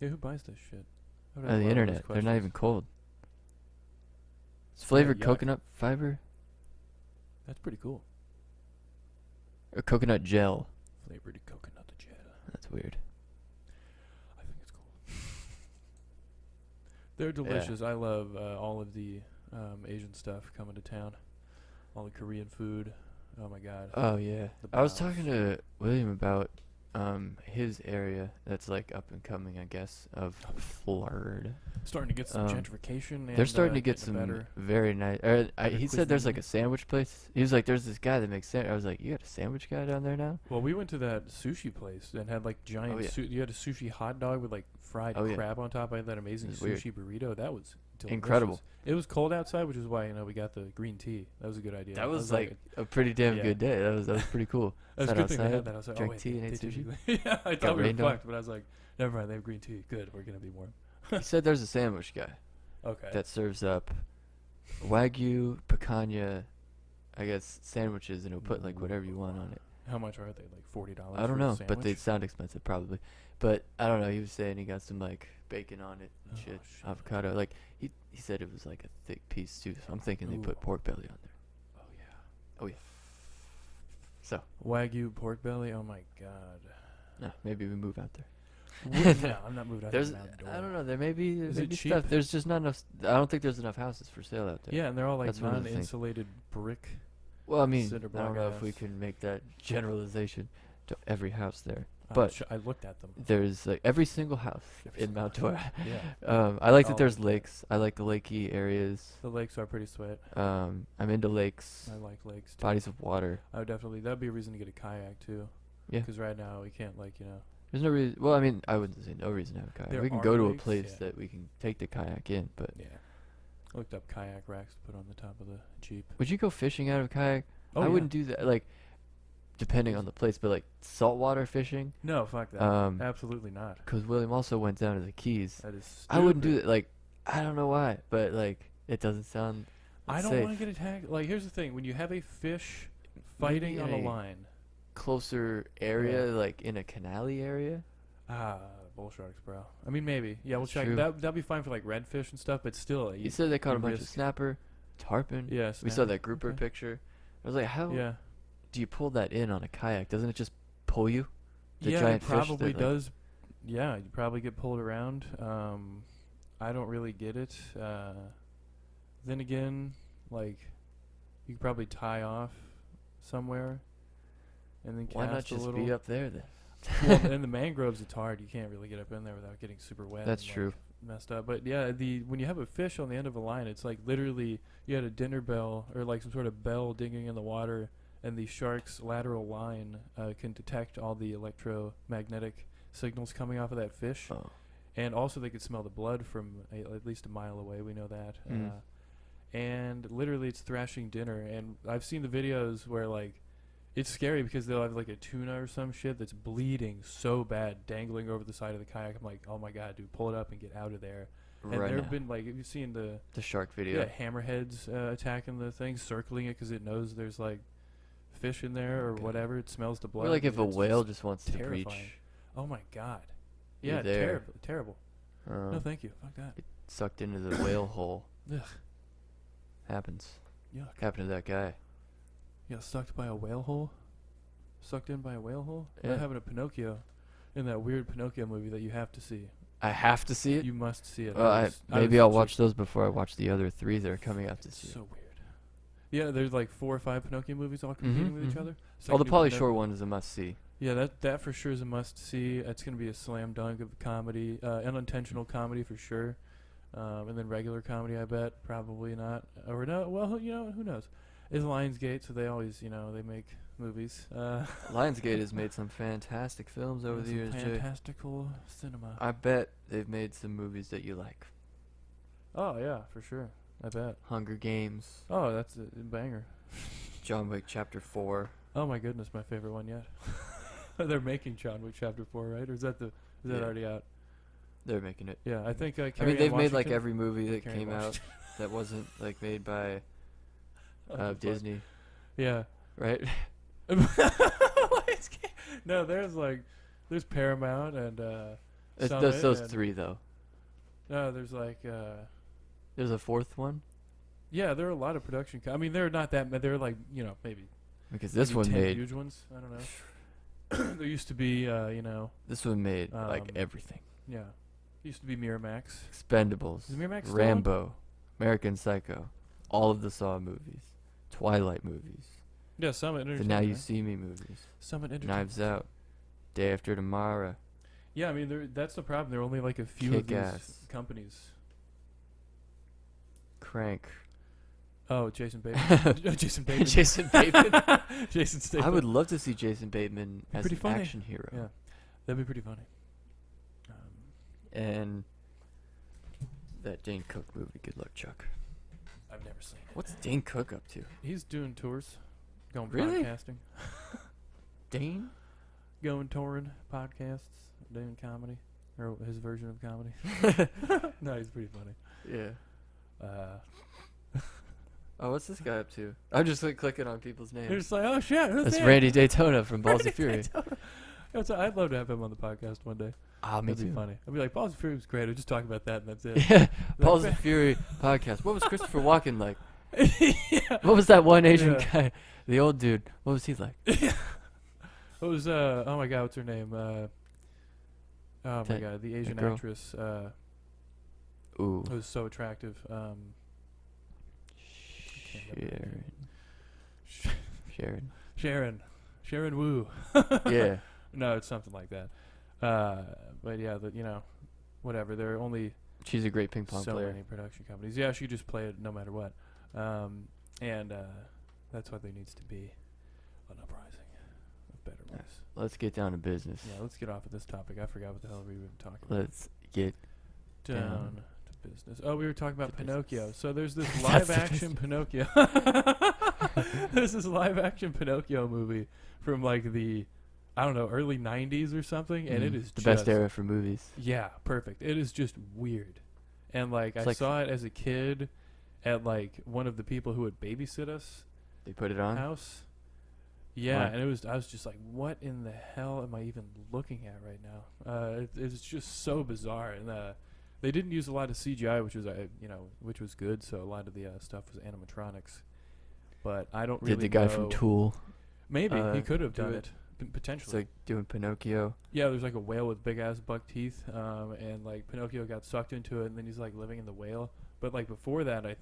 Yeah, who buys this shit? I would have a On the lot of those internet. They're not even questions. cold. It's flavored yuck. coconut fiber That's pretty cool. or coconut gel. Flavored coconut gel. That's weird. I think it's cool. They're delicious. I love all of the Asian stuff coming to town. All the Korean food. Oh my god. Oh yeah. The I was baos. talking to William about his area that's like up and coming, I guess, of Florida. Starting to get some Um, gentrification. They're and, starting to get getting some better. very nice. better He said there's like cuisine. a sandwich place. He was like, "There's this guy that makes sandwich." I was like, "You got a sandwich guy down there now?" Well, we went to that sushi place and had like giant. Oh, yeah. You had a sushi hot dog with like fried Oh, yeah. crab on top. I had that amazing It was weird. sushi burrito. That was delicious. Incredible. It was cold outside, which is why we got the green tea. That was a good idea. That was like a pretty damn Yeah. good day. That was pretty cool. that was a Sat good thing they outside, had that. I was like, drank oh wait, tea and ate they sushi. yeah, I thought we were rained on. fucked, but I was like, never mind. They have green tea. Good, we're gonna be warm. He said there's a sandwich guy Okay. that serves up Wagyu, picanha, I guess sandwiches, and he'll put like whatever you want on it. How much are they? Like $40. I don't for a know, but they sandwich? sound expensive probably. But I don't know. He was saying he got some like bacon on it and Oh, shit, shit. avocado. Like he said it was like a thick piece too. So I'm thinking they Ooh. put pork belly on there. Oh yeah. Oh yeah. So Wagyu pork belly. Oh my god. no, maybe we move out there. No, I'm not moving out There's the mountain door. I don't know. There may be Is there it may be cheap? stuff. There's just not enough. I don't think there's enough houses for sale out there. Yeah, and they're all like That's one of the things. non-insulated brick. Well, I mean, Cinder I block don't know if we ass. can make that generalization to every house there. I'm But I looked at them. there's like every single house Every in single Mount house. Dora. Yeah. I like that All there's of it. lakes. I like the lakey areas. The lakes are pretty sweet. I'm into lakes, I like lakes too. bodies of water. I would definitely. That'd be a reason to get a kayak too. Yeah. Because right now we can't There's no reason. Well, I mean, I wouldn't say no reason to have a kayak. There We can are go to a lakes, place yeah. that we can take the kayak in. But Yeah. I looked up kayak racks to put on the top of the Jeep. would you go fishing out of a kayak? Oh, I yeah. wouldn't do that. Like, depending on the place, but like saltwater fishing. No, fuck that. Um, Absolutely not. Because William also went down to the Keys. That is stupid. I wouldn't do that. Like, I don't know why, but like, it doesn't sound. I don't safe. want to get attacked. Like, here's the thing: when you have a fish fighting Maybe on a in a line, closer area, like in a canal-y area. bull sharks, bro. I mean, maybe. Yeah, we'll That's check. true. That'd be fine for like redfish and stuff, but still, You said they caught a you bunch of risk- snapper, tarpon. Yeah, We saw snapper. that grouper Okay. picture. I was like, how Yeah. do you pull that in on a kayak? Doesn't it just pull you? The Yeah, giant it fish probably that, like- does. Yeah, you probably get pulled around. I don't really get it. Then again, like, you could probably tie off somewhere, and then Why not cast a just little. be up there then? Well, in the mangroves, it's hard. You can't really get up in there without getting super wet. That's and, true. like, messed up. But yeah, when you have a fish on the end of a line, it's like literally you had a dinner bell or like some sort of bell dinging in the water, and the shark's lateral line can detect all the electromagnetic signals coming off of that fish, Oh. and also they could smell the blood from at least a mile away. We know that. Mm. and literally it's thrashing dinner. And I've seen the videos where like it's scary because they'll have like a tuna or some shit that's bleeding so bad, dangling over the side of the kayak. I'm like, oh my god, dude, pull it up and get out of there. And Right there now. have been like, have you seen the Shark video. hammerheads attacking the thing, circling it because it knows there's like fish in there or Okay. whatever. It smells the blood. Or like if a It's whale just wants to terrifying. breach. Oh my god. You're Yeah, there. terrible. Terrible. No, thank you. Fuck that. Sucked into the whale hole. Ugh. Happens. Yuck. Happened to that guy. You got sucked by a whale hole? Sucked in by a whale hole? Yeah. That happened to Pinocchio in that weird Pinocchio movie that you have to see. I have to see it. You must see it. Maybe I'll watch those before I watch the other 3 that are coming out this year. So weird. Yeah, there's like 4 or 5 Pinocchio movies all competing with each mhm. other. It's Oh, like the new Pauly Pinoc- Shore one is a must see. Yeah, that for sure is a must see. It's gonna be a slam dunk of comedy, unintentional comedy for sure, and then regular comedy. I bet probably not, or no. Well, who knows? It's Lionsgate, so they always, they make movies. Lionsgate has made some fantastic films over the some years, Jay. fantastical cinema. I bet they've made some movies that you like. Oh yeah, for sure. I bet. Hunger Games, Oh, that's a banger. John Wick Chapter 4. Oh my goodness, my favorite one yet. They're making John Wick Chapter 4, right? Or is that Yeah. already out? They're making it. Yeah, I think. I mean, Carrie Ann they've made like Washington- every movie that Carrie Ann came out Washington. that wasn't like made by Oh, fuck. Disney, Yeah. right? No, there's Paramount and It's Summit those and- 3 though. No, there's like There's a 4th one yeah, there are a lot of production. I mean, they're not that. They're like maybe because this maybe one 10 made huge ones. I don't know. There used to be this one made like Um, everything. yeah, used to be Miramax. Expendables, Is Miramax still on? Rambo, American Psycho, all of the Saw movies, Twilight movies, Yeah, Summit the Entertainment. Now You right? See Me movies, Summit Entertainment. Knives Out, Day After Tomorrow. Yeah, I mean, that's the problem. There are only like a few of Kick-Ass. these companies. Crank. Oh, Jason Bateman. Jason Bateman. Jason Bateman. Jason Statham. I would love to see Jason Bateman as pretty an funny. action hero. Yeah, that'd be pretty funny. And that Dane Cook movie, Good Luck Chuck. I've never seen it. What's Dane Cook up to? He's doing tours, going Really? podcasting, Dane? going touring podcasts, doing comedy, or his version of comedy. No, he's pretty funny. Yeah. Uh, Oh, what's this guy up to? I'm just like clicking on people's They're names. just like, oh shit, who's That's that? Randy Daytona from Balls of Fury. I'd love to have him on the podcast one day. Ah, me That'd be too. funny. I'd be like, Balls of Fury was great. I'd just talk about that and that's it. Yeah, Balls of Fury podcast. What was Christopher Walken like? Yeah. What was that one Asian Yeah. guy? The old dude. What was he like? What was oh my god, what's her name? Oh my That- god, the Asian girl? actress Ooh. was so attractive. Sharon. Sharon. Sharon Wu. Yeah. No, it's something like that. But yeah, whatever. There are only She's a great ping pong so player. many production companies. Yeah, she just play it no matter what. And that's why there needs to be an uprising of better Yeah. ways. Let's get down to business. Yeah, let's get off of this topic. I forgot what the hell we were talking about. Let's get Down to business. Oh, we were talking about to Pinocchio. business. So there's this That's live the action Pinocchio. There's this live action Pinocchio movie from like the, I don't know, early 90s or something, and it is the just, best era for movies. Yeah, perfect. It is just weird. And like It's I like saw it as a kid at like one of the people who would babysit us They put it on. house. Yeah, Why? and I was just like, what in the hell am I even looking at right now? It's just so bizarre, and they didn't use a lot of CGI, which was good. So a lot of the stuff was animatronics. But I don't really Did the guy know. from Tool? Maybe he could have do done it? it potentially. It's like doing Pinocchio. Yeah, there's like a whale with big ass buck teeth, and like Pinocchio got sucked into it, and then he's like living in the whale. But like before that, I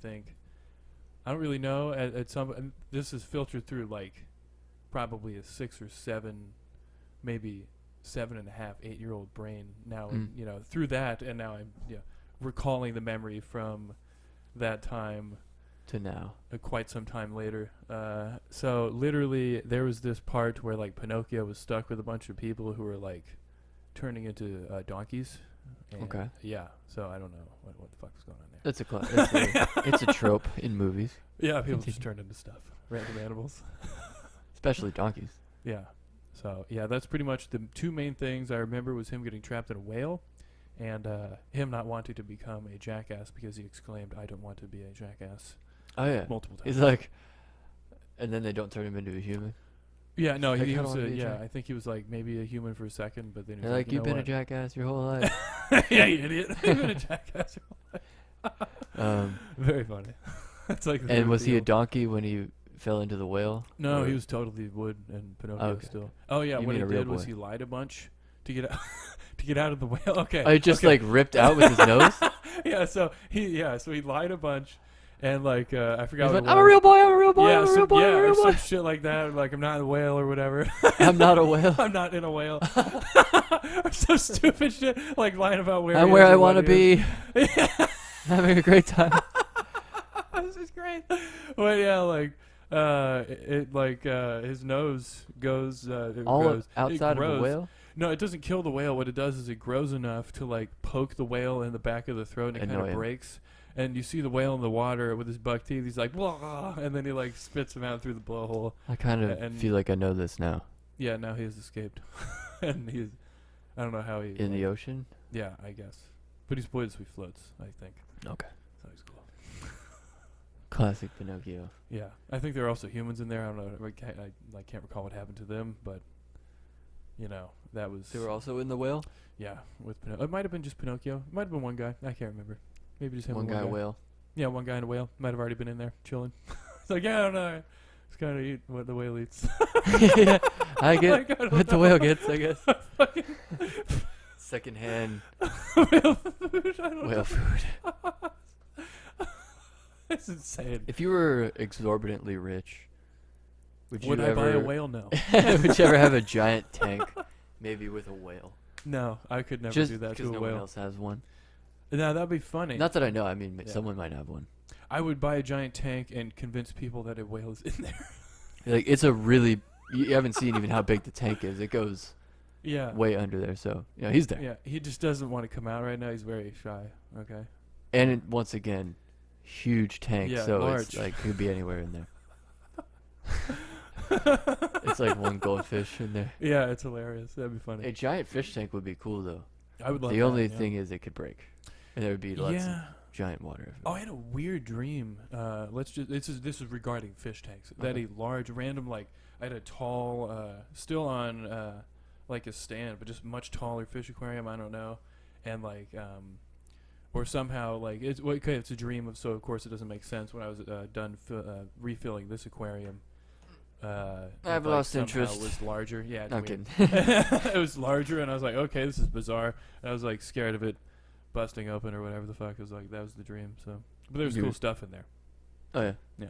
don't really know. At some, and this is filtered through like probably a 6 or 7, maybe 7.5, 8-year-old brain now. And, through that, and now I'm recalling the memory from that time. To now. Quite some time later. So literally there was this part where like Pinocchio was stuck with a bunch of people who were like turning into donkeys, And Okay. Yeah. So I don't know what the fuck was going on there. That's it's a trope in movies, Yeah, people just turn into stuff. Random animals. especially donkeys. Yeah. So yeah, that's pretty much the two main things I remember was him getting trapped in a whale, and him not wanting to become a jackass because he exclaimed, "I don't want to be a jackass," Oh yeah. multiple times. He's like, and then they don't turn him into a human. Yeah, no, Like, he I don't was. wanna be a Yeah, jack- I think he was like maybe a human for a second, but then he They're was like, like, you've you know been a jackass your whole life. what? Yeah, you idiot. You've been a jackass. Very funny. That's like. the And real was he a deal. donkey when he fell into the whale? No, Or- he was totally wood and Pinocchio Okay. still. Oh yeah, You what mean he a real did was boy. he lied a bunch to get out to get out of the whale. Okay. Oh, he just okay. like ripped out with his nose. So he lied a bunch, and like I forgot. He's what like, it I'm a was. real boy. I'm a real boy. Yeah, I'm a real boy. I'm a or real boy. some shit like that. Like I'm not a whale or whatever. I'm not a whale. I'm not in a whale. Or some stupid shit like lying about where. I'm he where is I or what want to he is. be. Having a great time. This is great. Well, yeah, like his nose goes it All grows. It outside of a grows. whale. No, it doesn't kill the whale. What it does is it grows enough to like poke the whale in the back of the throat, and it kind Annoy of him. breaks. And you see the whale in the water with his buck teeth. He's like, blah, and then he like spits him out through the blowhole. I kind of And- feel like I know this now. Yeah, now he has escaped, and he's. I don't know how he. In the ocean. Yeah, I guess. But he's poisonous. He floats. I think. Okay. So he's cool. Classic Pinocchio. Yeah, I think there are also humans in there. I don't know. I can't recall what happened to them, but you know that was. They were also in the whale. Yeah, with Pinocchio. It might have been just Pinocchio. It might have been one guy. I can't remember. Maybe just him. One and guy whale. Yeah, one guy and a whale. Might have already been in there chilling. It's like, yeah, I don't know. It's kind of eat what the whale eats. Yeah, I Like, get I don't what the know. whale gets. I guess. Secondhand Whale food. I don't whale know. food. It's insane. If you were exorbitantly rich, would you Would I ever buy a whale? No. would you ever have a giant tank, maybe with a whale? No, I could never Just do that because to a no one whale. else has one. No, that'd be funny. Not that I know. I mean, Yeah. someone might have one. I would buy a giant tank and convince people that a whale is in there. Like it's a really. You haven't seen even how big the tank is. It goes Yeah. way under there. So he's there. Yeah, he just doesn't want to come out right now. He's very shy. Okay. And once again, huge tank. Yeah, so large. it's like could be anywhere in there. It's like one goldfish in there. Yeah, it's hilarious. That'd be funny. A giant fish tank would be cool though. I would love The that, only yeah. thing is it could break, and there would be lots of Yeah. giant water. Oh, I had a weird dream. This is regarding fish tanks. That Okay. a large random like I had a tall, still on like a stand, but just much taller fish aquarium. I don't know, and like or somehow like it's okay. It's a dream of so of course it doesn't make sense when I was done refilling this aquarium. I've like, lost somehow interest. It was larger. Yeah, it's I'm weird. kidding. It was larger, and I was like, okay, this is bizarre. And I was like scared of it busting open or whatever the fuck. It was like that was the dream. So, but there's cool Dude. stuff in there. Oh yeah, Yeah,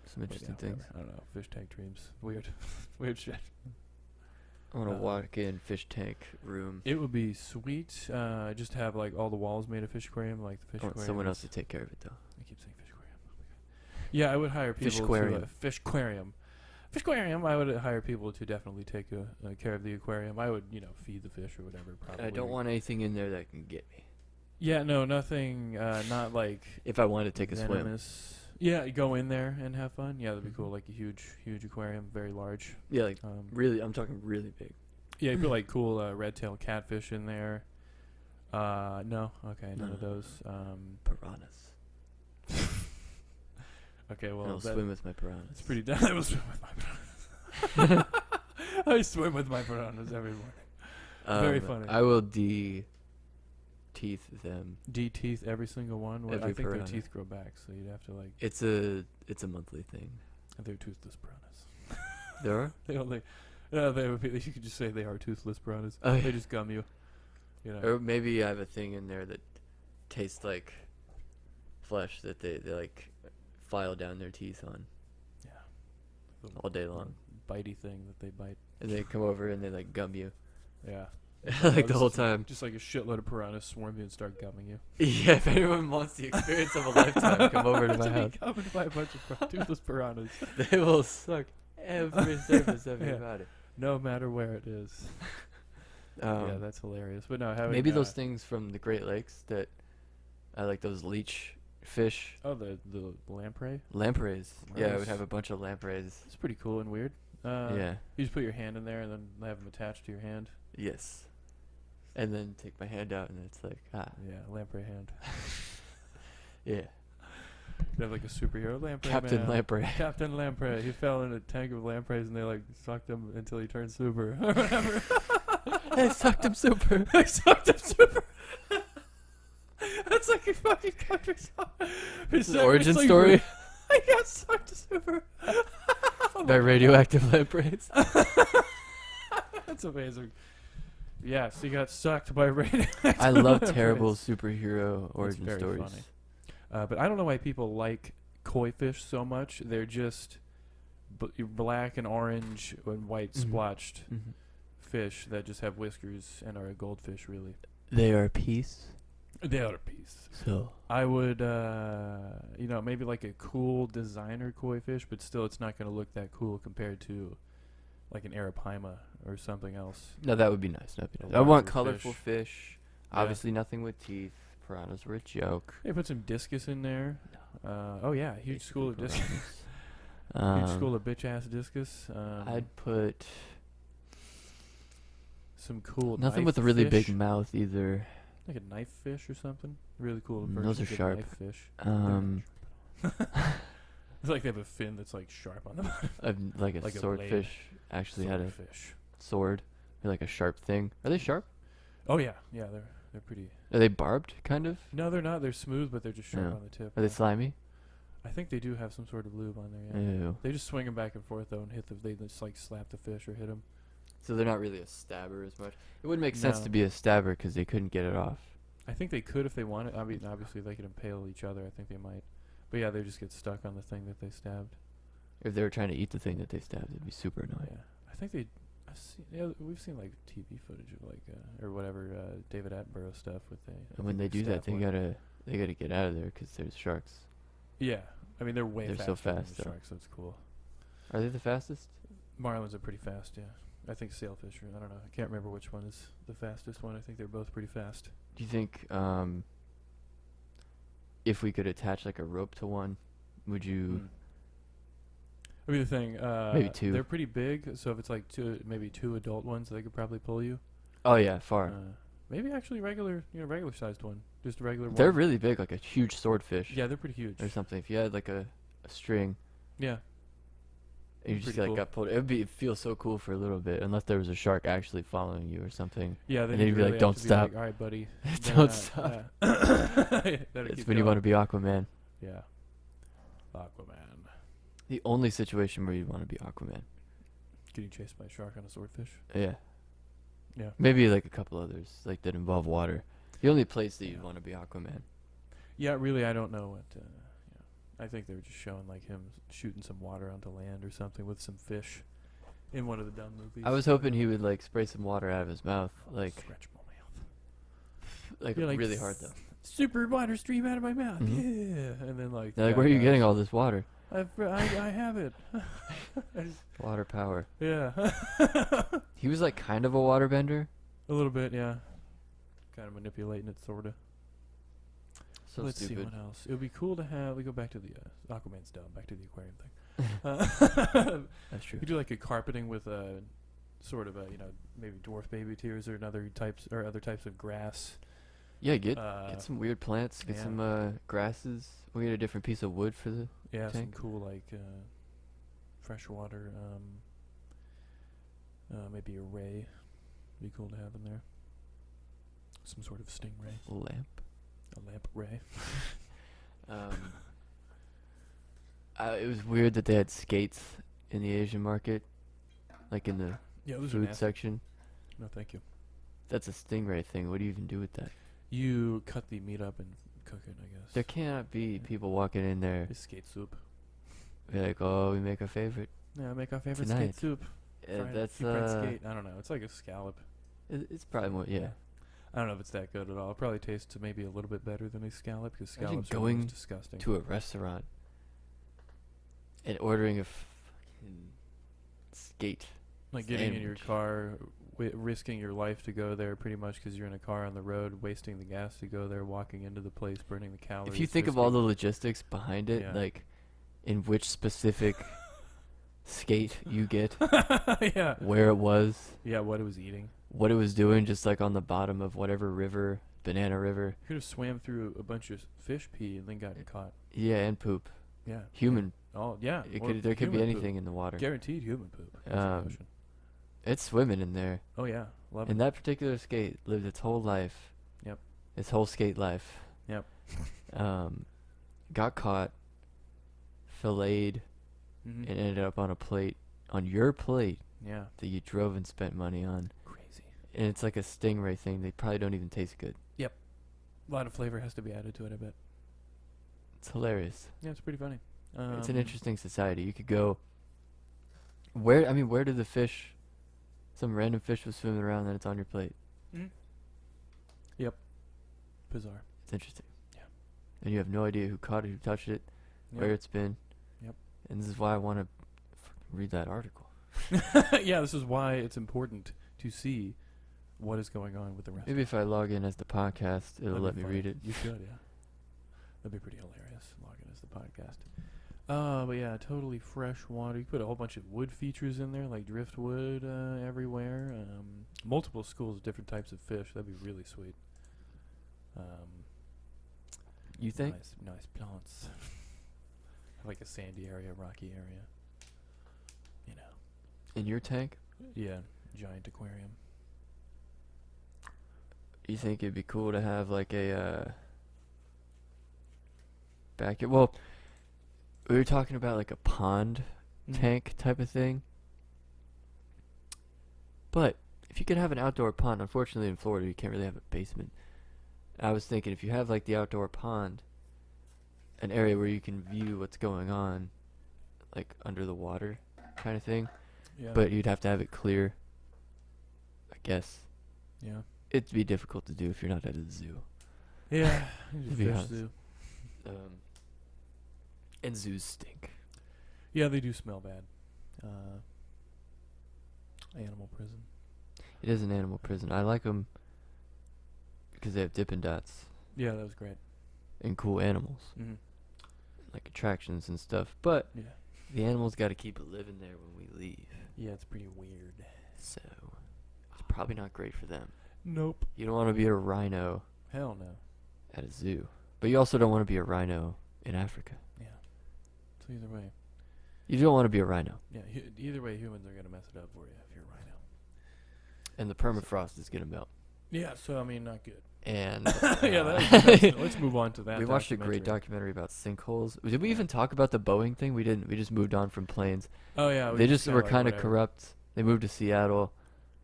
some But interesting yeah, things. whatever. I don't know. Fish tank dreams. Weird, weird shit. I want to Uh, walk in fish tank room. It would be sweet. Just have like all the walls made of fish aquarium, like the fish I want aquarium. someone else is- to take care of it though. I keep saying fish aquarium. Oh my God. Yeah, I would hire people Fishquarium. to fish aquarium. Fish aquarium. I would hire people to definitely take care of the aquarium. I would, feed the fish or whatever. Probably. I don't want anything in there that can get me. Yeah, no, nothing. Not like If I wanted to take a swim, venomous. Yeah, you go in there and have fun. Yeah, that'd be Mhm. cool. Like a huge aquarium, very large. yeah, like Really. I'm talking really big. Yeah, you put like cool red-tailed catfish in there. No, okay, none of No. those. Piranhas. Okay, well, I'll swim with my piranhas. It's pretty dumb. I will swim with my piranhas. I swim with my piranhas every morning. Very funny. I will teeth them. De-teeth every single one. Well, I Every think their piranha. teeth grow back, so you'd have to like. It's a monthly thing. They're toothless piranhas. There are? They only. No, they would be, you could just say they are toothless piranhas. Oh, yeah. They just gum you. You know. Or maybe I have a thing in there that tastes like flesh that they like file down their teeth on Yeah. The all day long. bitey thing that they bite. And they come over and they like gum you. Yeah. Like the Just- whole time. Just like a shitload of piranhas swarm you and start gumming you. Yeah, if anyone wants the experience of a lifetime, come over to my house. Be gummed by a bunch of toothless piranhas. They will suck every surface of your Yeah. body. No matter where it is. Yeah, that's hilarious. But no, having Maybe those things from the Great Lakes that I like, those leech fish, Oh, the lamprey. lampreys. Yeah, I would Nice. have a bunch of lampreys. It's pretty cool and weird. Yeah. You just put your hand in there and then have them attached to your hand. Yes. And then take my hand out, and it's like, Yeah, lamprey hand. yeah. You have like a superhero lamprey. Captain man. Lamprey. Captain Lamprey. He fell in a tank of lampreys and they like sucked him until he turned super or whatever. I sucked him super. I sucked him super. That's like a fucking country song. His origin story I got sucked super. by radioactive lampreys. That's amazing. Yeah, so you got sucked by radioactive I love lampreys. terrible superhero origin very stories. funny. But I don't know why people like koi fish so much. They're just black and orange and white Mhm. splotched Mhm. fish that just have whiskers and are a goldfish, really. They are a piece. They are a piece. So I would, maybe like a cool designer koi fish, but still it's not going to look that cool compared to like an arapaima or something else. no, that would be nice. That'd be A nice. I want larger colorful fish. fish. Yeah. Obviously, nothing with teeth. Piranhas were a joke. They put some discus in there. Oh yeah, huge Basically school of discus. piranhas. Huge school of bitch ass discus. I'd put some cool nothing knife with a really fish, big mouth either. like a knife fish or something. Really cool. Those versions are of sharp. Knife fish. It's like they have a fin that's like sharp on the bottom. Like a Like a swordfish actually had a fish. sword, or like a sharp thing. Are they sharp? Oh yeah, yeah. They're pretty. Are they barbed? Kind of. No, they're not. They're smooth, but they're just sharp Yeah. on the tip. Are they yeah. slimy? I think they do have some sort of lube on there. Yeah. Ew. They just swing them back and forth though, and hit the. They just like slap the fish or hit them. So they're not really a stabber as much. It wouldn't make sense No. to be a stabber because they couldn't get it off. I think they could if they wanted. I mean, obviously they could impale each other. I think they might. But yeah, they just get stuck on the thing that they stabbed. If they were trying to eat the thing that they stabbed, it'd be super annoying. Yeah, I think they. We've seen like TV footage of like or whatever David Attenborough stuff with they. And when they do that, stab they one. gotta get out of there because there's sharks. Yeah, I mean they're way They're faster so than fast, the though. sharks, so it's cool. Are they the fastest? Marlins are pretty fast, yeah. I think sailfish are. I don't know. I can't remember which one is the fastest one. I think they're both pretty fast. Do you think if we could attach like a rope to one, would you? I mean the thing. Maybe two. They're pretty big, so if it's like maybe two adult ones, they could probably pull you. Oh yeah, far. Maybe actually regular sized one, just a regular one. They're really big, like a huge swordfish. Yeah, they're pretty huge. Or something. If you had like a string, Yeah. and you just Pretty like cool. got pulled, it'd feel so cool for a little bit, unless there was a shark actually following you or something. Yeah, then And then you'd be like, really "Don't have to stop." All right, buddy. Don't stop. It's It's when you want to be Aquaman. Yeah. Aquaman. The only situation where you want to be Aquaman. Getting chased by a shark on a swordfish. Yeah. Yeah. Maybe like a couple others like that involve water. The only place that you'd want to be Aquaman. Yeah, really, I don't know what. I think they were just showing like him shooting some water onto land or something with some fish in one of the dumb movies. I was hoping he would like spray some water out of his mouth, like Scratch my mouth. like Yeah, like really hard though. Super water stream out of my mouth. Mhm. Yeah, and then like. They're like, the where are guy you getting goes, all this water? I have it. Water power. Yeah. He was like kind of a waterbender. A little bit, yeah. Kind of manipulating it, sorta. So Let's see stupid. what else. It would be cool to have. We go back to the Aquaman's dumb. Back to the aquarium thing. That's true. You do like a carpeting with a sort of a maybe dwarf baby tears or other types of grass. Yeah, get Uh, some weird plants, get yeah. some grasses. We'll get a different piece of wood for the Yeah, tank. some cool like freshwater. Maybe a ray. Be cool to have in there. Some sort of stingray. lamp. A lamp ray. It was weird that they had skates in the Asian market, like in the Yeah, those are food nasty. section. No, thank you. That's a stingray thing. What do you even do with that? You cut the meat up and cook it, I guess. There cannot be people walking in there It's skate soup. be like, "Oh, we make our favorite." Yeah, make our favorite Tonight. skate soup. That's fried skate. I don't know. It's like a scallop. It's probably more. Yeah. I don't know if it's that good at all. It probably tastes maybe a little bit better than a scallop because Imagine scallops are going always disgusting. To a restaurant and ordering a fucking skate. Like getting in your sandwich. car risking your life to go there pretty much because you're in a car on the road, wasting the gas to go there, walking into the place, burning the calories. If you think of all the risking- logistics behind it, Yeah. like in which specific skate you get, yeah. where it was, Yeah, what it was eating. what it was doing, just like on the bottom of whatever river, banana river. You could have swam through a bunch of fish pee and then gotten caught. Yeah, and poop. Yeah. Human. Oh, yeah. It or could there could be human poop. anything in the water. Guaranteed human poop. is in the Um, ocean. It's swimming in there. Oh, yeah. Love And it. that particular skate lived its whole life. Yep. Its whole skate life. Yep. Got caught, filleted, Mm-hmm. and ended up on a plate, on your plate, Yeah. that you drove and spent money on. Crazy. And it's like a stingray thing. They probably don't even taste good. A lot of flavor has to be added to it, I bet. It's hilarious. Yeah, it's pretty funny. It's an interesting society. You could go. Where did the fish? Some random fish was swimming around, and it's on your plate. Yep. Bizarre. It's interesting. Yeah. And you have no idea who caught it, who touched it, where Yep. it's been. Yep. And this is why I want to read that article. Yeah, this is why it's important to see what is going on with the rest. Maybe if I log in as the podcast, it'll That'd let be me funny. read it. You should, yeah. That'd be pretty hilarious. Login as the podcast. But yeah, totally fresh water. You put a whole bunch of wood features in there, like driftwood everywhere. Multiple schools, different types of fish. That'd be really sweet. You think? Nice plants. Like a sandy area, rocky area. You know. In your tank? Yeah, giant aquarium. You think it'd be cool to have like a backyard? Well, we were talking about like a pond tank type of thing. But if you could have an outdoor pond, unfortunately in Florida you can't really have a basement. I was thinking if you have like the outdoor pond, an area where you can view what's going on, like under the water kind of thing. Yeah. But you'd have to have it clear, I guess. Yeah. It'd be difficult to do if you're not at a zoo. Yeah. To be Fish honest. zoo. And zoos stink. Yeah, they do smell bad. Animal prison. It is an animal prison. I like them because they have Dippin' Dots Yeah, that was great. and cool animals, Mm-hmm. like attractions and stuff. But Yeah. the animals got to keep it living there when we leave. Yeah, it's pretty weird. So it's probably not great for them. Nope. You don't want to be a rhino Hell no. at a zoo, but you also don't want to be a rhino in Africa. Yeah. So either way. You don't want to be a rhino, Yeah, either way, humans are gonna mess it up for you if you're a rhino. and the permafrost is gonna melt. Yeah, so I mean, not good. And Yeah, let's move on to that. we watched a great documentary about sinkholes. Did we even talk about the Boeing thing? We didn't. We just moved on from planes. Oh yeah, we They just kinda were like kind of whatever. corrupt. They moved to Seattle.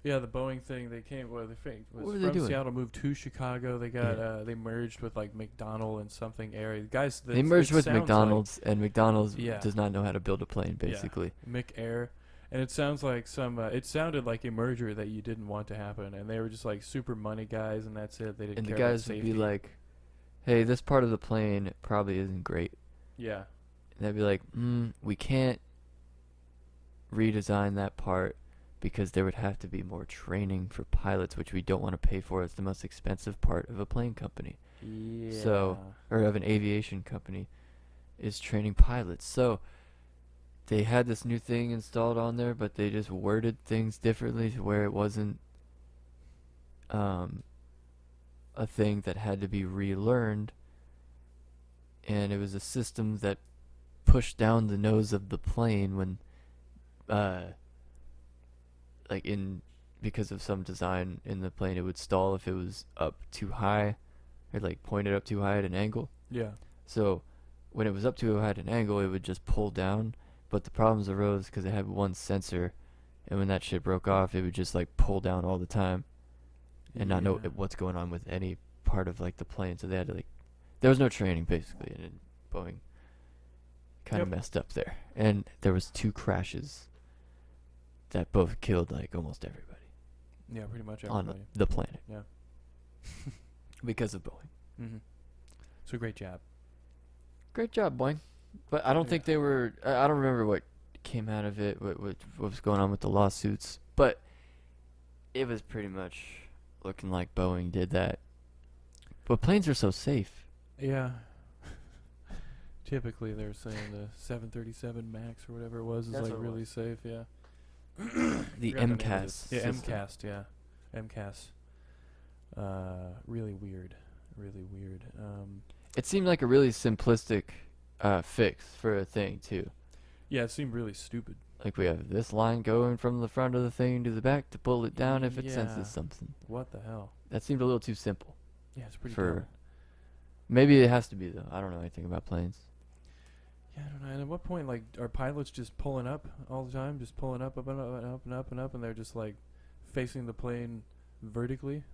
Yeah, the Boeing thing. They came. Well, they What was were they from doing? Seattle, moved to Chicago. They got. They merged with like McDonald and something area. Guys, They merged it with sounds like McDonald's, and McDonald's Yeah. does not know how to build a plane, basically. McAir, and it sounds like some. It sounded like a merger that you didn't want to happen, and they were just like super money guys, and that's it. They didn't And the care about guys would safety. be like, "Hey, this part of the plane probably isn't great." Yeah, And they'd be like, "We can't redesign that part because there would have to be more training for pilots, which we don't want to pay for. It's the most expensive part of a plane company." yeah. So- or of an aviation company, is training pilots. So they had this new thing installed on there, but they just worded things differently to where it wasn't a thing that had to be relearned, and it was a system that pushed down the nose of the plane when like in because of some design in the plane, it would stall if it was up too high or like pointed up too high at an angle. Yeah. So when it was up too high at an angle, it would just pull down. But the problems arose because it had one sensor, and when that shit broke off, it would just like pull down all the time, and not know Yeah. what's going on with any part of like the plane. So they had to like, there was no training basically, and then Boeing kind of Yep. messed up there. And there was 2 crashes that both killed like almost everybody Yeah, pretty much on everybody. the planet Yeah. because of Boeing. Mm-hmm. So great job. Great job, Boeing. But I don't Yeah. think they were. I don't remember what came out of it. What was going on with the lawsuits? But It was pretty much looking like Boeing did that. But planes are so safe. Yeah. Typically, they're saying the 737 Max or whatever it was is That's like what it really was. safe. Yeah. The Forgot name of MCAS. this. Yeah, system. MCAS. Yeah, MCAS. Really weird. Really weird. It seemed like a really simplistic fix for a thing too. Yeah, it seemed really stupid. Like we have this line going from the front of the thing to the back to pull it down if it Yeah. senses something. What the hell? That seemed a little too simple. Yeah, it's pretty For- dumb. Maybe it has to be though. I don't know anything about planes. Yeah, I don't know. And at what point, like, are pilots just pulling up all the time? Just pulling up and up and up and up and up, and they're just, like, facing the plane vertically?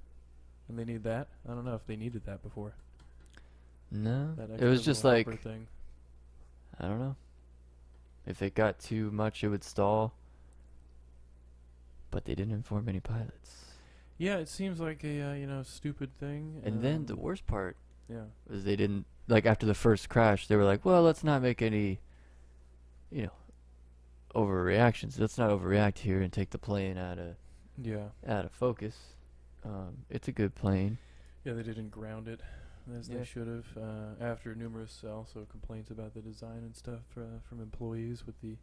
And they need that? I don't know if they needed that before. No, That it was extra just little like helper thing. I don't know. If it got too much, it would stall. But they didn't inform any pilots. Yeah, it seems like a, stupid thing. And then the worst part Yeah. was they didn't, like after the first crash, they were like, well, let's not make any, overreactions. Let's not overreact here and take the plane out of focus. It's a good plane. Yeah, they didn't ground it as Yeah. they should have. After numerous also complaints about the design and stuff from employees with the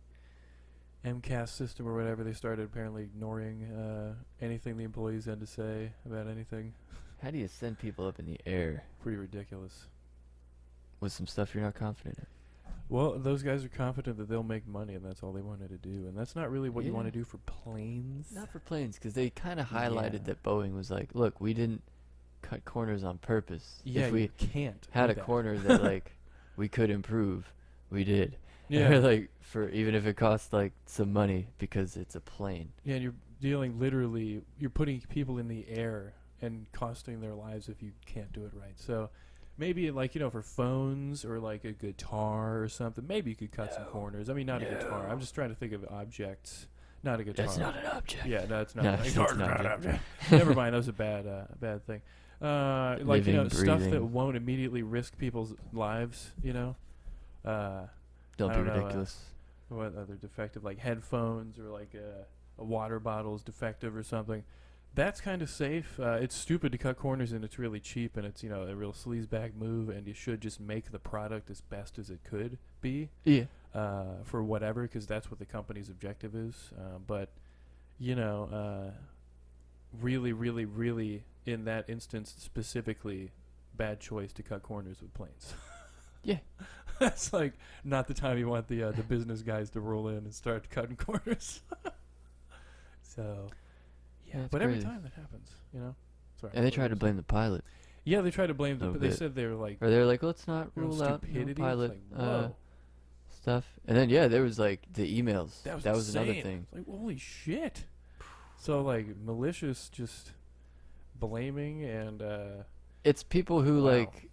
MCAS system or whatever, they started apparently ignoring anything the employees had to say about anything. How do you send people up in the air Pretty ridiculous. with some stuff you're not confident in? Well, those guys are confident that they'll make money, and that's all they wanted to do. And that's not really what you want to Yeah. do for planes. Not for planes, because they kind of highlighted Yeah. that Boeing was like, look, we didn't cut corners on purpose. Yeah, if we you can't had do a that. corner that like we could improve, we did. Yeah. Like for even if it costs like some money because it's a plane. Yeah, and you're dealing literally, you're putting people in the air and costing their lives if you can't do it right. So maybe like, for phones or like a guitar or something, maybe you could cut some corners. I mean, not a guitar. I'm just trying to think of objects, not a guitar. That's not an object. Yeah, no, it's not. No, a it's guitar. not an object. Never mind, that was a bad thing. Like, Living, stuff that breathing. won't immediately risk people's lives, Don't I be don't know, ridiculous. what other defective, like headphones or like a water bottle is defective or something. That's kind of safe. It's stupid to cut corners, and it's really cheap, and it's a real sleazebag move, and you should just make the product as best as it could be Yeah. for whatever, because that's what the company's objective is. But really, really, really, in that instance specifically, bad choice to cut corners with planes. Yeah. That's like not the time you want the business guys to roll in and start cutting corners. So, Yeah, it's but every crazy. time that happens, Sorry. And they what tried were to you blame the pilot. saying? Yeah, they tried to blame Little but they bit. said they were like Or they're like, let's not their own rule out stupidity. It's pilot like, whoa. stuff. And then there was like the emails. That was another insane. thing. It's like, holy shit. So like malicious just blaming and It's people who Wow. like,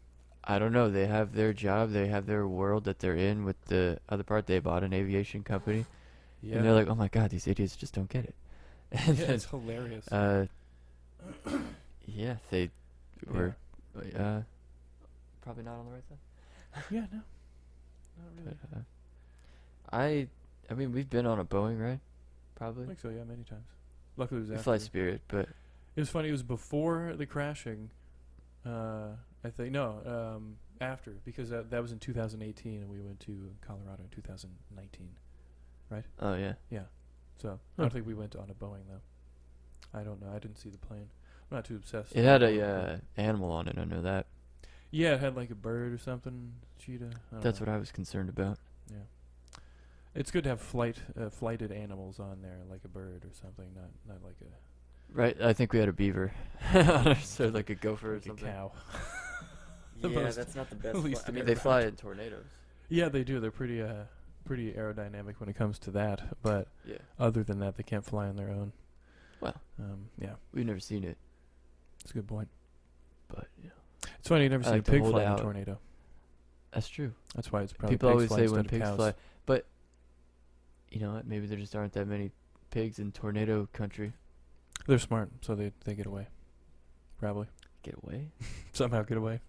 I don't know, they have their job, they have their world that they're in with the other part. They bought an aviation company. yeah. And they're like, oh my god, these idiots just don't get it. And yeah, then, it's hilarious. yeah, they were probably not on the right side. Yeah, no. Not really. But, I mean, we've been on a Boeing, right? I Probably. think so, yeah, many times. Luckily it was We after. fly Spirit, but It was funny, it was before the crashing. I think after, because that was in 2018 and we went to Colorado in 2019. oh yeah. Yeah. So I Huh. don't think we went on a Boeing though. I don't know. I didn't see the plane. I'm not too obsessed. It had a animal on it. I know that. Yeah, it had like a bird or something, cheetah. That's what I was concerned about. Yeah. It's good to have flighted animals on there, like a bird or something, not like a Right. I think we had a beaver, so like a gopher or like a something. cow. Yeah, most- that's not the best. least I mean, air they route. fly in tornadoes. Yeah, they do. They're pretty aerodynamic when it comes to that. But Yeah. other than that, they can't fly on their own. Well. Yeah, We've never seen it, that's a good point. but It's funny you never I seen like a to pig hold fly in a out. tornado. that's true. That's why it's probably People pigs always fly say instead when of pigs cows. fly, but you know what? Maybe there just aren't that many pigs in tornado country. They're smart, so they get away. Probably Get away. somehow get away.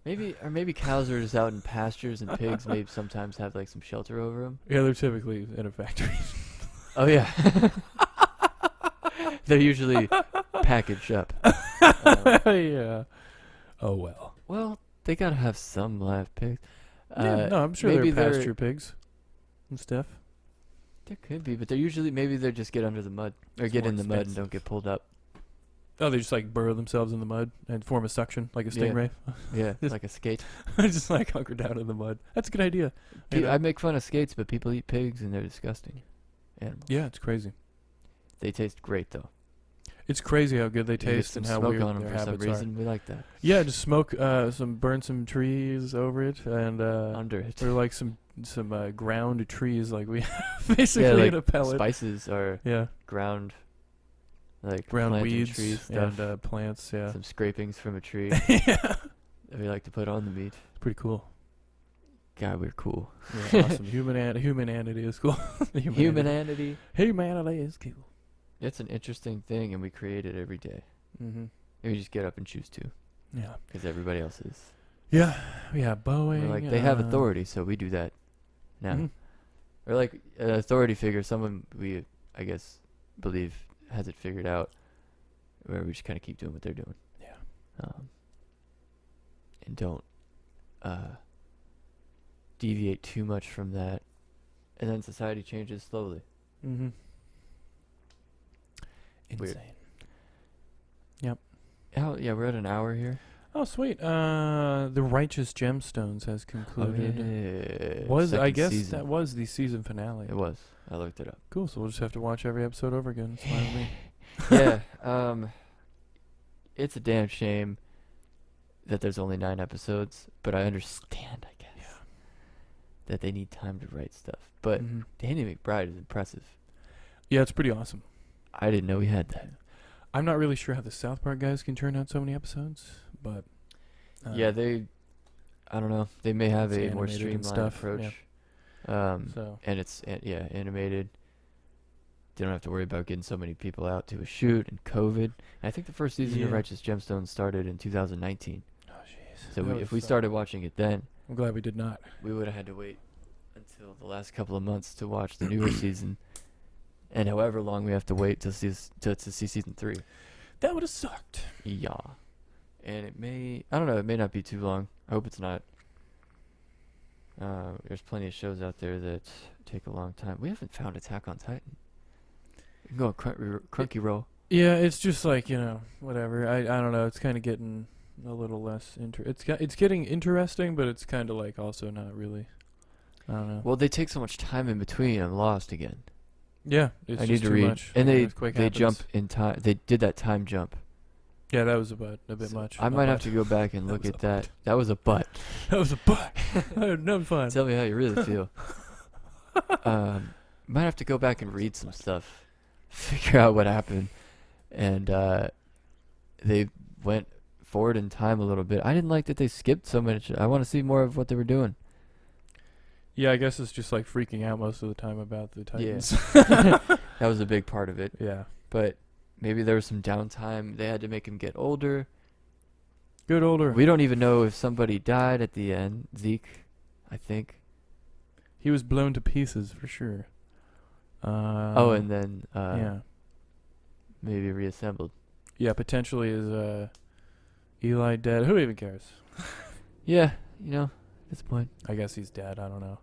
Maybe cows are just out in pastures, and pigs maybe sometimes have like some shelter over them. Yeah, they're typically in a factory. Oh yeah. They're usually packaged up. Yeah. Oh well. Well, they gotta have some live pigs. Yeah, no, I'm sure maybe they're they're- pasture pigs and stuff. There could be, but they're usually maybe they just get under the mud or It's get more in the mud and expensive. don't get pulled up. Oh, they just like burrow themselves in the mud and form a suction like a Yeah. stingray. Yeah, like a skate. Just like hunker down in the mud. That's a good idea. You know? I make fun of skates, but people eat pigs and they're disgusting animals. Yeah, it's crazy. They taste great though. It's crazy how good they You get taste some and how smoke weird on them their for some habits are. reason. We like that. Yeah, just smoke, burn some trees over it, and Under it. or like some ground trees, like we have basically yeah, like in a pellet. spices are Yeah, ground, like ground planting weeds trees stuff. and plants. Yeah, Some scrapings from a tree yeah, that we like to put on the meat. pretty cool. God, we're cool. Yeah, awesome. Humanity is cool. Humanity. Humanity is cool. It's an interesting thing, and we create it every day. Mm-hmm. And we just get up and choose to, Yeah, because everybody else is. yeah, yeah. Boeing. We're like, they have authority, so we do that now. Mhm. Or like an authority figure, someone we, I guess, believe has it figured out, where we just kind of keep doing what they're doing. Yeah. And don't deviate too much from that. And then society changes slowly. Mm-hmm. Weird. Insane. Yeah, we're at an hour here. Oh, sweet. The Righteous Gemstones has concluded. Yeah. I guess Season. that was the season finale. It was. I looked it up. Cool. So we'll just have to watch every episode over again. It's fine with me. Yeah. It's a damn shame that there's only 9 episodes, but I understand, I guess, that they need time to write stuff. But Mhm. Danny McBride is impressive. Yeah, it's pretty awesome. I didn't know he had that. I'm not really sure how the South Park guys can turn out so many episodes, but Yeah, I don't know. They may have it's a more animated and streamlined stuff, approach. so And it's animated. They don't have to worry about getting so many people out to a shoot and COVID. And I think the first season of Yeah. Righteous Gemstones started in 2019. oh jeez. So That if would we suck. started watching it then, I'm glad we did not. we would have had to wait until the last couple of months to watch the newer season, and however long we have to wait to see season 3. That would have sucked. Yeah, and I don't know, it may not be too long. I hope it's not. There's plenty of shows out there that take a long time. We haven't found Attack on Titan. You can go on Crunchyroll. Yeah, it's just like, whatever. I don't know. It's kind of getting a little less it's getting interesting, but it's kind of like also not really. I don't know. Well, they take so much time in between. I'm lost again. Yeah, it's I just need to too read. much. And when they an earthquake they jump happens. in time. They did that time jump. Yeah, that was a bit So much. I might have to go back and That look was at a that. That was a butt. That was a butt. No fun. Tell me how you really feel. Might have to go back and read some stuff, figure out what happened, and they went forward in time a little bit. I didn't like that they skipped so much. I want to see more of what they were doing. Yeah, I guess it's just like freaking out most of the time about the Titans. That was a big part of it. Yeah. But maybe there was some downtime. They had to make him get older. Good older. We don't even know if somebody died at the end. Zeke, I think. He was blown to pieces for sure. And then yeah. maybe reassembled. Yeah, potentially is Eli dead? Who even cares? Yeah, at this point. I guess he's dead. I don't know.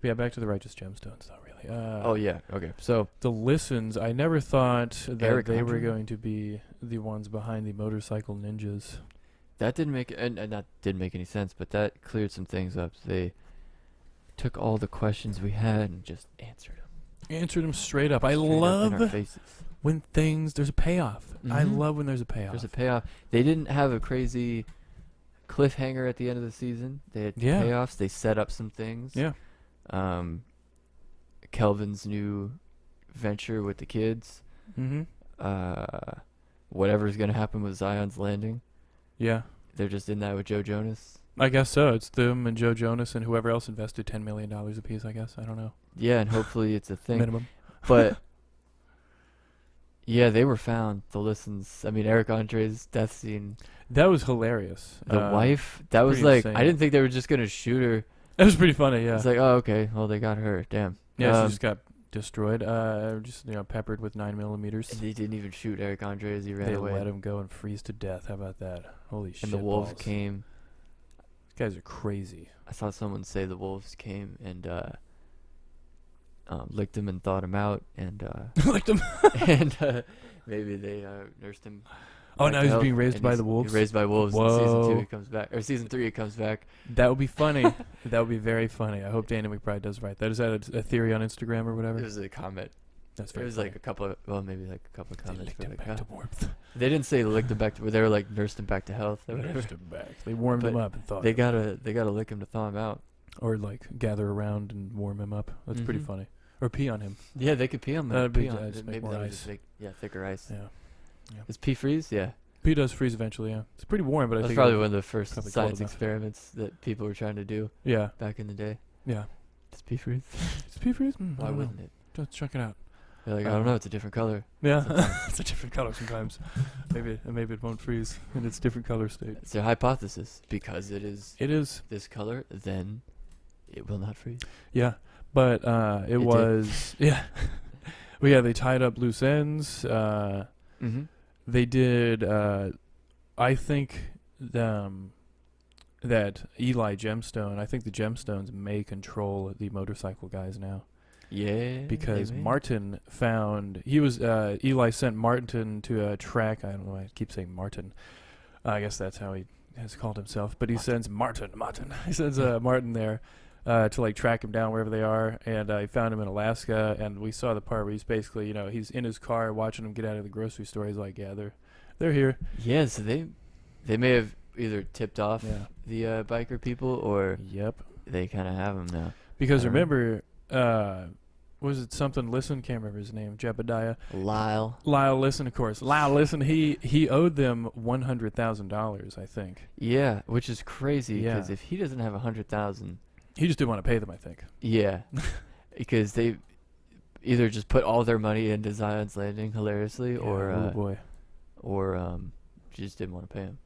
But yeah, back to the Righteous Gemstones, though. Really. Oh yeah. Okay. So The listens. I never thought that Eric they were Andre? going to be the ones behind the motorcycle ninjas. that didn't make and that didn't make any sense, but that cleared some things up. They took all the questions we had and just answered them. Answered them straight up. I straight up in our love faces. when there's a payoff. I Mhm. love when there's a payoff. There's a payoff. They didn't have a crazy cliffhanger at the end of the season. They had Yeah. payoffs. They set up some things. Yeah. Kelvin's new venture with the kids. Mm-hmm. Whatever's gonna happen with Zion's landing. Yeah. They're just in that with Joe Jonas. I guess so. It's them and Joe Jonas and whoever else invested $10 million apiece, I guess. I don't know. Yeah, and hopefully it's a thing. Minimum. But yeah, they were found. The listens. I mean, Eric Andre's death scene. That was hilarious. The wife. That was pretty like. insane. I didn't think they were just gonna shoot her. It was pretty funny, yeah. It's like, oh, okay. Well, they got her. Damn. Yeah, Um, she just got destroyed. Just peppered with 9mm. And they didn't even shoot Eric Andre as he ran They away. let him go and freeze to death. How about that? Holy shit! And the wolves balls. came. These guys are crazy. I saw someone say the wolves came and licked him and thawed him out, and Like them. and maybe they nursed him. Oh, back now to he's health, being raised and by he's the wolves. Raised by wolves. In season 2 Whoa. he comes back, or season 3 he comes back. That would be funny. That would be very funny. I hope Danny McBride does right. Is that a theory on Instagram or whatever? It was a comment. That's It very was funny. like a couple of, well, maybe like a couple of They comments. licked but him like, back to warmth. they didn't say licked him back to. They were like nursed him back to health. Or whatever. Nursed him back. They warmed him But up and thawed They him. gotta lick him to thaw him out. Or like gather around and warm him up. That's pretty Mhm. funny. Or pee on him. Yeah, they could pee on them. That'd be Pee on just it. make Maybe more that would ice. just make thicker ice. Yeah. Does pee freeze? Yeah. Pee does freeze eventually. Yeah. It's pretty warm, but I That's think probably it'll- one of the first probably cold science enough. experiments that people were trying to do Yeah. back in the day. Yeah. Does pee freeze? Is pee freeze? I Why don't know. wouldn't it? Just check it out. They're like, I don't know. It's a different color. Yeah. Sometimes. It's a different color sometimes. maybe it won't freeze in its different color state. It's their hypothesis. Because it is It is. this color, then it will not freeze. Yeah. But it did. was yeah. Well, yeah, they tied up loose ends. Mm-hmm. They did I think that Eli Gemstone, I think the Gemstones may control the motorcycle guys now. Yeah. Because maybe. Martin found Eli sent Martin to track. I don't know why I keep saying Martin. I guess that's how he has called himself. But he sends Martin. He sends Martin there to like track him down wherever they are. And I found him in Alaska. And we saw the part where he's basically, he's in his car watching him get out of the grocery store. He's like, yeah, they're here. Yeah. So they may have either tipped off Yeah. the biker people, or Yep. they kind of have them now. Because I don't know. remember, was it something? Listen, can't remember his name. Jebediah. Lyle. Lyle Listen, of course. Lyle Listen. He owed them $100,000, I think. Yeah, which is crazy Yeah. because if he doesn't have 100,000, He just didn't want to pay them, I think. yeah, because they either just put all their money into Zion's Landing hilariously, oh boy. or just didn't want to pay him.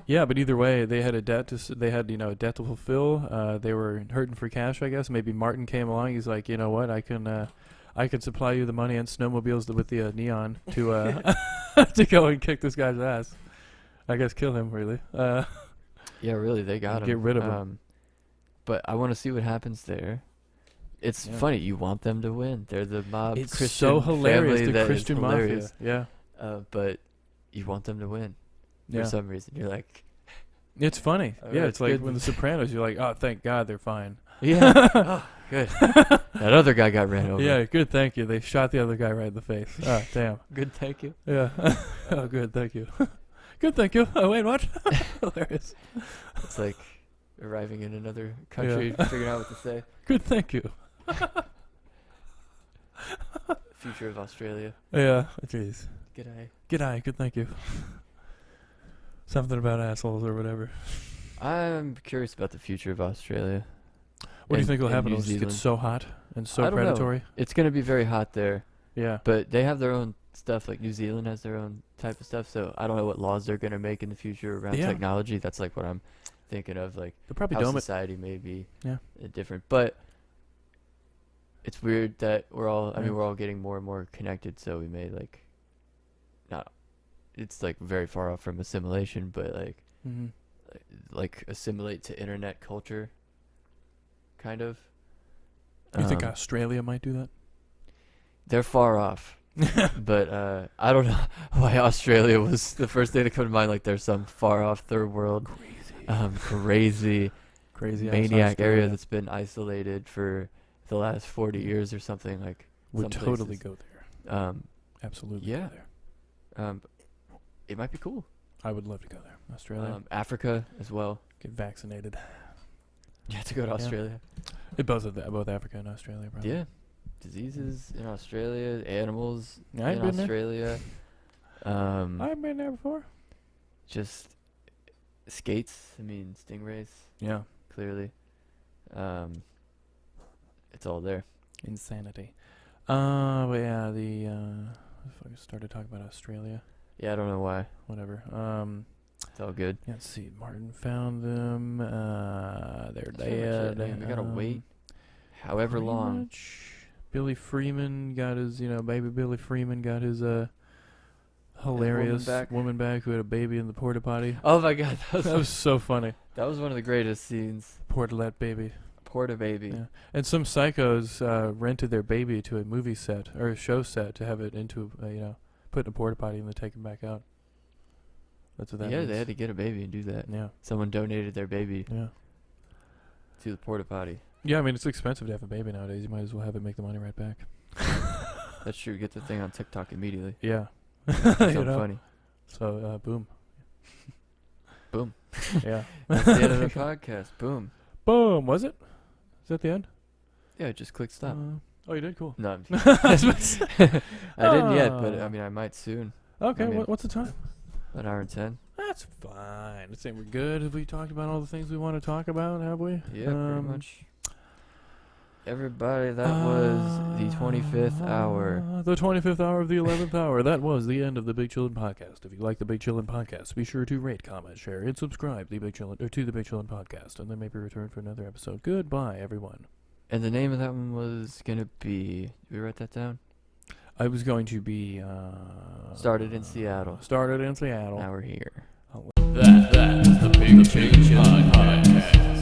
Yeah, but either way, they had a debt to a debt to fulfill. They were hurting for cash, I guess. Maybe Martin came along. He's like, you know what? I can supply you the money and snowmobiles with the neon to to go and kick this guy's ass. I guess kill him, really. Yeah, really, they got him. Get rid of him. But I want to see what happens there. It's Yeah. funny. You want them to win. They're the mob It's Christian so hilarious, family the that is Christian mafia. hilarious. Yeah. But you want them to win Yeah. for some reason. You're like, It's funny. Oh, Yeah, it's it's like good. when The Sopranos, you're like, oh, thank God they're fine. yeah, oh, good. That other guy got ran over. Yeah, good, thank you. They shot the other guy right in the face. Oh, damn. Good, thank you. Yeah. Oh, good, thank you. Good, thank you. Oh, wait, what? Hilarious. It's like arriving in another country, figuring out what to say. Good, thank you. Future of Australia. Yeah, jeez. G'day. G'day, good, thank you. Something about assholes or whatever. I'm curious about the future of Australia. What do you and- think will and happen? New It'll just get Zealand. so hot and so I don't know. predatory? It's going to be very hot there, Yeah. but they have their own stuff. Like New Zealand has their own type of stuff, so I don't know what laws they're going to make in the future around Yeah. technology. That's like what I'm thinking of, like They'll probably how dome it. society may be Yeah. different. But it's weird that we're all, I Yeah. mean, we're all getting more and more connected, so we may like, not, it's like very far off from assimilation, but like assimilate to internet culture, kind of. You think Australia might do that? They're far off. But I don't know why Australia was the first thing to come to mind. Like there's some far off third world, crazy Crazy ass maniac area Australia. that's been isolated for the last 40 years or something. Like Would some totally places. go there. Absolutely yeah. go there. It might be cool. I would love to go there. Australia. Africa as well. Get vaccinated. You have to go to Yeah. Australia. Both Africa and Australia, probably. Yeah. Diseases in Australia, animals Yeah, I've in been there. Australia. I've been there before. Just skates. I mean, stingrays. Yeah. Clearly. It's all there. Insanity. But yeah, if I started talking about Australia, Yeah, I don't know why. whatever. It's all good. Let's see. Martin found them. They're That's pretty much it. dead. I mean, we gotta wait however pretty long. much Billy Freeman got his, baby Billy Freeman got his hilarious woman back who had a baby in the porta potty. Oh my God, That was so funny. that was one of the greatest scenes. Portalet baby. Porta baby. Yeah. And some psychos rented their baby to a movie set or a show set to have it into, put in a porta potty and then take him back out. That's what that Yeah, means. they had to get a baby and do that. Yeah. Someone donated their baby Yeah. to the porta potty. Yeah, I mean, it's expensive to have a baby nowadays. You might as well have it make the money right back. That's true. Get the thing on TikTok immediately. Yeah. That's so funny. So, boom. Boom. Yeah. That's the end of the podcast. Boom. Boom. Was it? Is that the end? Yeah, just click stop. Oh, you did? Cool. No, I'm I didn't yet, but Ah. I mean, I might soon. Okay, I mean- what's the time? An hour and 10. That's fine. Let's say we're good. Have we talked about all the things we want to talk about, have we? Yeah, pretty much. Everybody, that was the 25th hour. The 25th hour of the 11th hour. That was the end of the Big Chillin' Podcast. If you like the Big Chillin' Podcast, be sure to rate, comment, share, and subscribe to the Big Chillin' Podcast, and then maybe return for another episode. Goodbye, everyone. And the name of that one was going to be... Did we write that down? I was going to be... Started in Seattle. Started in Seattle. Now we're here. That was the Big Chillin' Podcast.